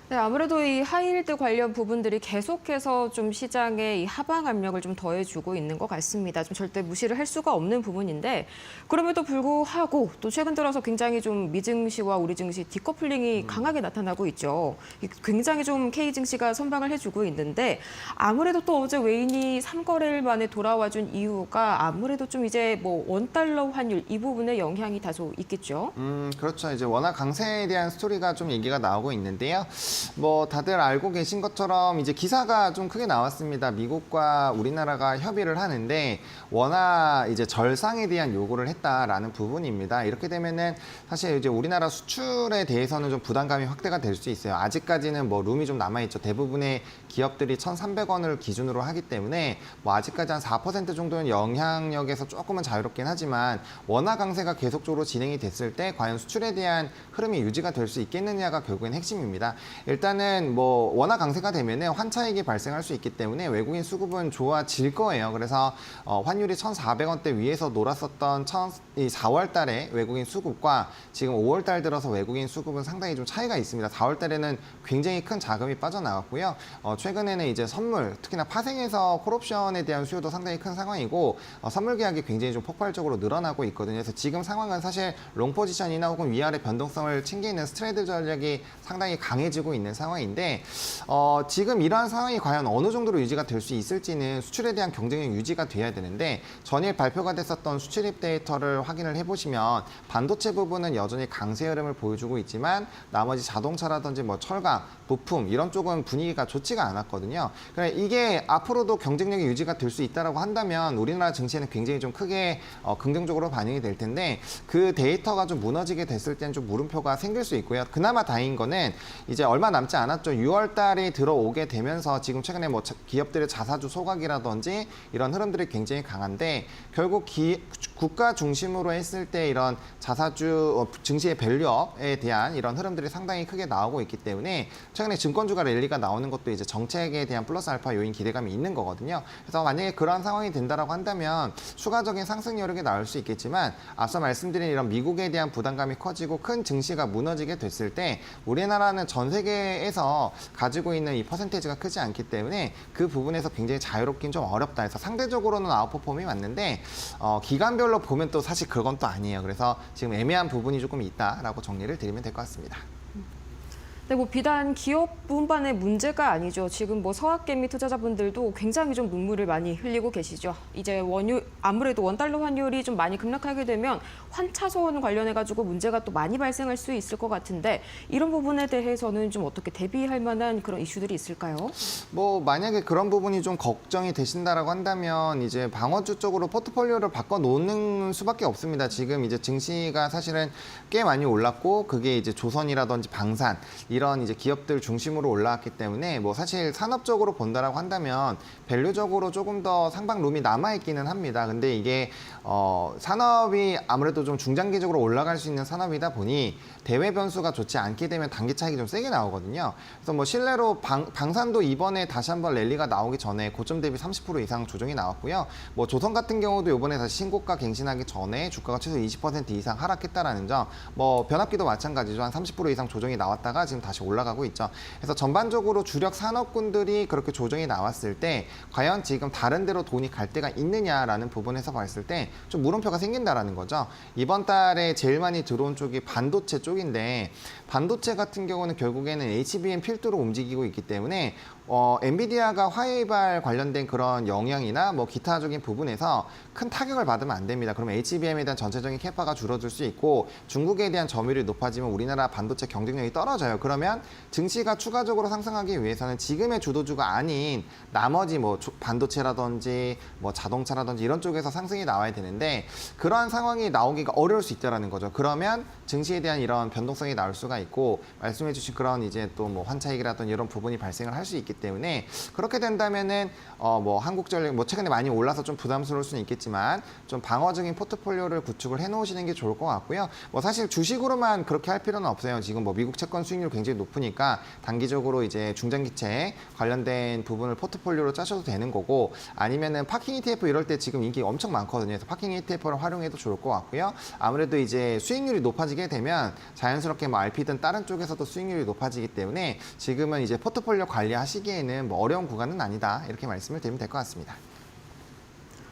네, 아무래도 이 하이힐드 관련 부분들이 계속해서 좀 시장에 이 하방 압력을 좀 더해주고 있는 것 같습니다. 좀 절대 무시를 할 수가 없는 부분인데 그럼에도 불구하고 또 최근 들어서 굉장히 좀 미증시와 우리 증시 디커플링이 강하게 나타나고 있죠. 굉장히 좀 K증시가 선방을 해주고 있는데 아무래도 또 어제 외인이 3거래일 만에 돌아와준 이유가 아무래도 좀 이제 뭐 원달러 환율 이 부분에 영향이 다소 있겠죠. 그렇죠. 이제 워낙 강세에 대한 스토리가 좀 얘기가 나오고 있는데요. 뭐 다들 알고 계신 것처럼 이제 기사가 좀 크게 나왔습니다. 미국과 우리나라가 협의를 하는데 원화 이제 절상에 대한 요구를 했다라는 부분입니다. 이렇게 되면은 사실 이제 우리나라 수출에 대해서는 좀 부담감이 확대가 될 수 있어요. 아직까지는 뭐 룸이 좀 남아 있죠. 대부분의 기업들이 1,300원을 기준으로 하기 때문에 뭐 아직까지 한 4% 정도는 영향력에서 조금은 자유롭긴 하지만 원화 강세가 계속적으로 진행이 됐을 때 과연 수출에 대한 흐름이 유지가 될 수 있겠느냐가 결국엔 핵심입니다. 일단은 뭐 원화 강세가 되면은 환차익이 발생할 수 있기 때문에 외국인 수급은 좋아질 거예요. 그래서 환율이 1,400원대 위에서 놀았었던 4월 달에 외국인 수급과 지금 5월 달 들어서 외국인 수급은 상당히 좀 차이가 있습니다. 4월 달에는 굉장히 큰 자금이 빠져나갔고요. 최근에는 이제 선물, 특히나 파생에서 콜옵션에 대한 수요도 상당히 큰 상황이고 선물 계약이 굉장히 좀 폭발적으로 늘어나고 있거든요. 그래서 지금 상황은 사실 롱 포지션이나 혹은 위아래 변동성을 챙기는 스트레이트 전략이 상당히 강해지고 있는 상황인데 지금 이러한 상황이 과연 어느 정도로 유지가 될 수 있을지는 수출에 대한 경쟁력 유지가 돼야 되는데 전일 발표가 됐었던 수출입 데이터를 확인을 해보시면 반도체 부분은 여전히 강세 흐름을 보여주고 있지만 나머지 자동차라든지 뭐 철강, 부품 이런 쪽은 분위기가 좋지가 않았거든요. 그러니까 이게 앞으로도 경쟁력이 유지가 될 수 있다라고 한다면 우리나라 증시에는 굉장히 좀 크게 긍정적으로 반영이 될 텐데 그 데이터가 좀 무너지게 됐을 때는 좀 물음표가 생길 수 있고요. 그나마 다행인 거는 이제 얼마 남지 않았죠. 6월 달에 들어오게 되면서 지금 최근에 뭐 기업들의 자사주 소각이라든지 이런 흐름들이 굉장히 강한데 결국 국가 중심으로 했을 때 이런 자사주 증시의 밸류업에 대한 이런 흐름들이 상당히 크게 나오고 있기 때문에 최근에 증권주가 랠리가 나오는 것도 이제 정책에 대한 플러스 알파 요인 기대감이 있는 거거든요. 그래서 만약에 그러한 상황이 된다라고 한다면 추가적인 상승 여력이 나올 수 있겠지만 앞서 말씀드린 이런 미국에 대한 부담감이 커지고 큰 증시가 무너지게 됐을 때 우리나라는 전 세계에서 가지고 있는 이 퍼센테이지가 크지 않기 때문에 그 부분에서 굉장히 자유롭긴 좀 어렵다 해서 상대적으로는 아웃퍼폼이 맞는데 기간별로 보면 또 사실 그건 또 아니에요. 그래서 지금 애매한 부분이 조금 있다라고 정리를 드리면 될 것 같습니다. 네, 뭐 비단 기업분만의 문제가 아니죠. 지금 뭐 서학개미 투자자분들도 굉장히 좀 눈물을 많이 흘리고 계시죠. 이제 아무래도 원달러 환율이 좀 많이 급락하게 되면 환차손 관련해가지고 문제가 또 많이 발생할 수 있을 것 같은데 이런 부분에 대해서는 좀 어떻게 대비할 만한 그런 이슈들이 있을까요? 뭐 만약에 그런 부분이 좀 걱정이 되신다라고 한다면 이제 방어주 쪽으로 포트폴리오를 바꿔 놓는 수밖에 없습니다. 지금 이제 증시가 사실은 꽤 많이 올랐고 그게 이제 조선이라든지 방산 이런 이제 기업들 중심으로 올라왔기 때문에 뭐 사실 산업적으로 본다라고 한다면 밸류적으로 조금 더 상방룸이 남아 있기는 합니다. 근데 이게 산업이 아무래도 좀 중장기적으로 올라갈 수 있는 산업이다 보니 대외 변수가 좋지 않게 되면 단기 차익이 좀 세게 나오거든요. 그래서 뭐 실내로 방산도 이번에 다시 한번 랠리가 나오기 전에 고점 대비 30% 이상 조정이 나왔고요. 뭐 조선 같은 경우도 이번에 다시 신고가 갱신하기 전에 주가가 최소 20% 이상 하락했다라는 점, 뭐 변압기도 마찬가지죠. 한 30% 이상 조정이 나왔다가 지금 다시 올라가고 있죠. 그래서 전반적으로 주력 산업군들이 그렇게 조정이 나왔을 때 과연 지금 다른 데로 돈이 갈 데가 있느냐라는 부분에서 봤을 때 좀 물음표가 생긴다라는 거죠. 이번 달에 제일 많이 들어온 쪽이 반도체 쪽인데 반도체 같은 경우는 결국에는 HBM 필두로 움직이고 있기 때문에 엔비디아가 화웨이발 관련된 그런 영향이나 뭐 기타적인 부분에서 큰 타격을 받으면 안 됩니다. 그러면 HBM에 대한 전체적인 캐파가 줄어들 수 있고 중국에 대한 점유율이 높아지면 우리나라 반도체 경쟁력이 떨어져요. 그러면 증시가 추가적으로 상승하기 위해서는 지금의 주도주가 아닌 나머지 뭐 반도체라든지 뭐 자동차라든지 이런 쪽에서 상승이 나와야 되는데 그러한 상황이 나오기가 어려울 수 있다라는 거죠. 그러면 증시에 대한 이런 변동성이 나올 수가 있고 말씀해주신 그런 이제 또 뭐 환차익이라든지 이런 부분이 발생을 할 수 있기 때문에 그렇게 된다면은 뭐 한국전력 뭐 최근에 많이 올라서 좀 부담스러울 수는 있겠지만 좀 방어적인 포트폴리오를 구축을 해놓으시는 게 좋을 것 같고요. 뭐 사실 주식으로만 그렇게 할 필요는 없어요. 지금 뭐 미국 채권 수익률 굉장히 높으니까 단기적으로 이제 중장기채 관련된 부분을 포트폴리오로 짜셔도 되는 거고 아니면은 파킹 ETF 이럴 때 지금 인기 엄청 많거든요. 그래서 파킹 ETF를 활용해도 좋을 것 같고요. 아무래도 이제 수익률이 높아지게 되면 자연스럽게 뭐 RP든 다른 쪽에서도 수익률이 높아지기 때문에 지금은 이제 포트폴리오 관리하시기에는 뭐 어려운 구간은 아니다 이렇게 말씀을 드리면 될 것 같습니다.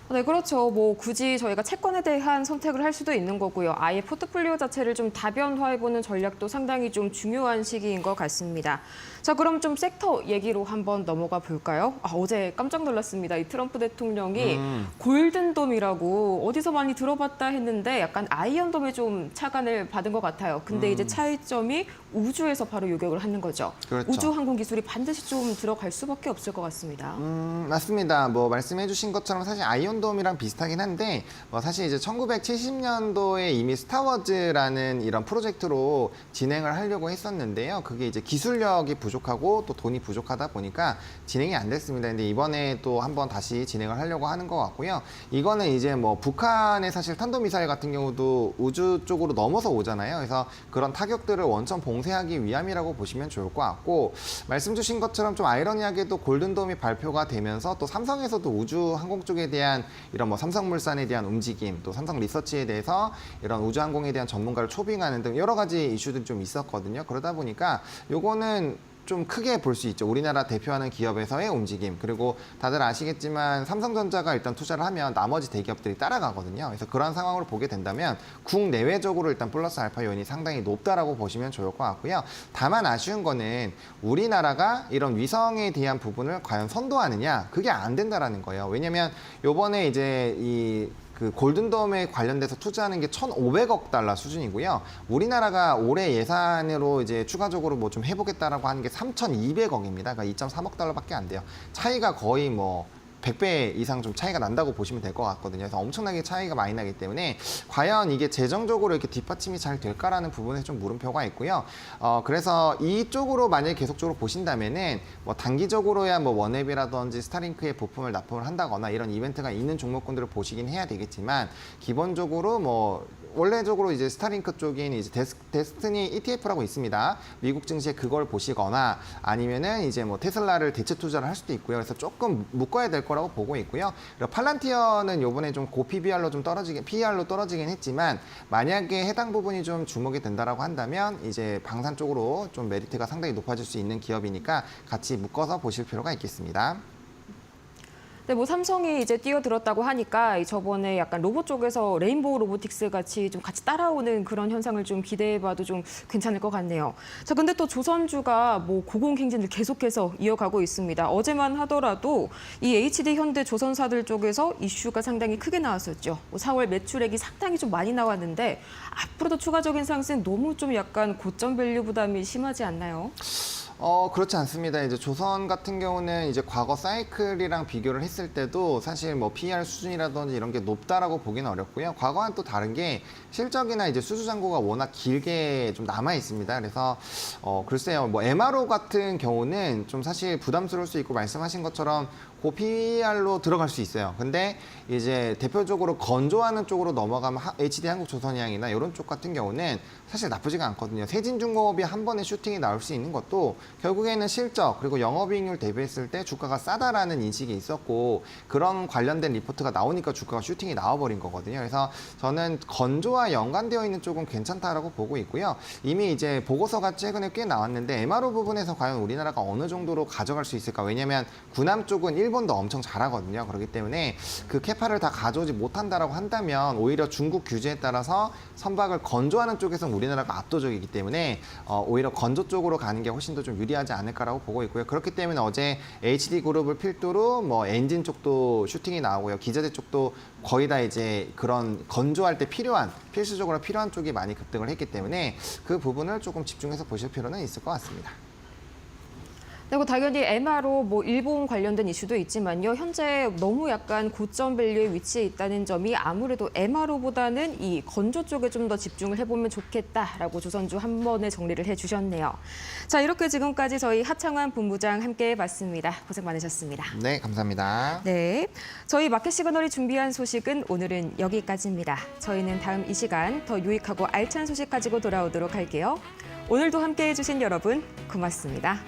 네, 그렇죠. 뭐 굳이 저희가 채권에 대한 선택을 할 수도 있는 거고요. 아예 포트폴리오 자체를 좀 다변화해보는 전략도 상당히 좀 중요한 시기인 것 같습니다. 자, 그럼 좀 섹터 얘기로 한번 넘어가 볼까요? 어제 깜짝 놀랐습니다. 이 트럼프 대통령이 골든돔이라고 어디서 많이 들어봤다 했는데 약간 아이언돔에 좀 착안을 받은 것 같아요. 근데 이제 차이점이 우주에서 바로 요격을 하는 거죠. 그렇죠. 우주 항공 기술이 반드시 좀 들어갈 수밖에 없을 것 같습니다. 맞습니다. 뭐 말씀해주신 것처럼 사실 아이언돔이랑 비슷하긴 한데 뭐 사실 이제 1970년도에 이미 스타워즈라는 이런 프로젝트로 진행을 하려고 했었는데요. 그게 이제 기술력이 부족하고 또 돈이 부족하다 보니까 진행이 안 됐습니다. 근데 이번에 또 한번 다시 진행을 하려고 하는 것 같고요. 이거는 이제 뭐 북한의 사실 탄도미사일 같은 경우도 우주 쪽으로 넘어서 오잖아요. 그래서 그런 타격들을 원천 봉쇄하기 위함이라고 보시면 좋을 것 같고 말씀 주신 것처럼 좀 아이러니하게도 골든돔이 발표가 되면서 또 삼성에서도 우주 항공 쪽에 대한 이런 뭐 삼성물산에 대한 움직임 또 삼성 리서치에 대해서 이런 우주 항공에 대한 전문가를 초빙하는 등 여러 가지 이슈들이 좀 있었거든요. 그러다 보니까 요거는 좀 크게 볼 수 있죠. 우리나라 대표하는 기업에서의 움직임. 그리고 다들 아시겠지만 삼성전자가 일단 투자를 하면 나머지 대기업들이 따라가거든요. 그래서 그런 상황으로 보게 된다면 국내외적으로 일단 플러스 알파 요인이 상당히 높다라고 보시면 좋을 것 같고요. 다만 아쉬운 거는 우리나라가 이런 위성에 대한 부분을 과연 선도하느냐 그게 안 된다라는 거예요. 왜냐면 요번에 이제 그 골든돔에 관련돼서 투자하는 게 1,500억 달러 수준이고요. 우리나라가 올해 예산으로 이제 추가적으로 뭐 좀 해보겠다라고 하는 게 3,200억입니다. 그러니까 2.3억 달러밖에 안 돼요. 차이가 거의 뭐 100배 이상 좀 차이가 난다고 보시면 될 것 같거든요. 그래서 엄청나게 차이가 많이 나기 때문에 과연 이게 재정적으로 이렇게 뒷받침이 잘 될까라는 부분에 좀 물음표가 있고요. 그래서 이쪽으로 만약에 계속적으로 보신다면은 뭐 단기적으로야 뭐 원앱이라든지 스타링크에 부품을 납품을 한다거나 이런 이벤트가 있는 종목군들을 보시긴 해야 되겠지만 기본적으로 뭐 원래적으로 이제 스타링크 쪽인 이제 데스티니 ETF라고 있습니다. 미국 증시에 그걸 보시거나 아니면은 이제 뭐 테슬라를 대체 투자를 할 수도 있고요. 그래서 조금 묶어야 될 거라고 보고 있고요. 그리고 팔란티어는 요번에 좀 고 PBR로 좀 PER로 떨어지긴 했지만 만약에 해당 부분이 좀 주목이 된다라고 한다면 이제 방산 쪽으로 좀 메리트가 상당히 높아질 수 있는 기업이니까 같이 묶어서 보실 필요가 있겠습니다. 네, 뭐 삼성이 이제 뛰어들었다고 하니까 저번에 약간 로봇 쪽에서 레인보우 로보틱스 같이 좀 같이 따라오는 그런 현상을 좀 기대해봐도 좀 괜찮을 것 같네요. 자, 근데 또 조선주가 뭐 고공행진을 계속해서 이어가고 있습니다. 어제만 하더라도 이 HD 현대 조선사들 쪽에서 이슈가 상당히 크게 나왔었죠. 뭐 4월 매출액이 상당히 좀 많이 나왔는데 앞으로도 추가적인 상승 너무 좀 약간 고점 밸류 부담이 심하지 않나요? 그렇지 않습니다. 이제 조선 같은 경우는 이제 과거 사이클이랑 비교를 했을 때도 사실 뭐 PER 수준이라든지 이런 게 높다라고 보기는 어렵고요. 과거와는 또 다른 게 실적이나 이제 수주 잔고가 워낙 길게 좀 남아 있습니다. 그래서 글쎄요, 뭐 MRO 같은 경우는 좀 사실 부담스러울 수 있고 말씀하신 것처럼 고 PER로 들어갈 수 있어요. 근데 이제 대표적으로 건조하는 쪽으로 넘어가면 HD 한국조선해양이나 이런 쪽 같은 경우는 사실 나쁘지가 않거든요. 세진중공업이 한 번에 슈팅이 나올 수 있는 것도 결국에는 실적 그리고 영업이익률 대비했을 때 주가가 싸다라는 인식이 있었고 그런 관련된 리포트가 나오니까 주가가 슈팅이 나와버린 거거든요. 그래서 저는 건조와 연관되어 있는 쪽은 괜찮다라고 보고 있고요. 이미 이제 보고서가 최근에 꽤 나왔는데 MRO 부분에서 과연 우리나라가 어느 정도로 가져갈 수 있을까? 왜냐하면 군함 쪽은 일본도 엄청 잘하거든요. 그렇기 때문에 그 캐파를 다 가져오지 못한다라고 한다면 오히려 중국 규제에 따라서 선박을 건조하는 쪽에서는 우리나라가 압도적이기 때문에 오히려 건조 쪽으로 가는 게 훨씬 더 좀 유리하지 않을까라고 보고 있고요. 그렇기 때문에 어제 HD그룹을 필두로 뭐 엔진 쪽도 슈팅이 나오고요. 기자재 쪽도 거의 다 이제 그런 건조할 때 필수적으로 필요한 쪽이 많이 급등을 했기 때문에 그 부분을 조금 집중해서 보실 필요는 있을 것 같습니다. 그리고 당연히 MRO 뭐 일본 관련된 이슈도 있지만요. 현재 너무 약간 고점 밸류에 위치해 있다는 점이 아무래도 MRO보다는 이 건조 쪽에 좀 더 집중을 해보면 좋겠다라고 조선주 한 번에 정리를 해주셨네요. 자, 이렇게 지금까지 저희 하창환 본부장 함께 해봤습니다. 고생 많으셨습니다. 네, 감사합니다. 네, 저희 마켓 시그널이 준비한 소식은 오늘은 여기까지입니다. 저희는 다음 이 시간 더 유익하고 알찬 소식 가지고 돌아오도록 할게요. 오늘도 함께해 주신 여러분 고맙습니다.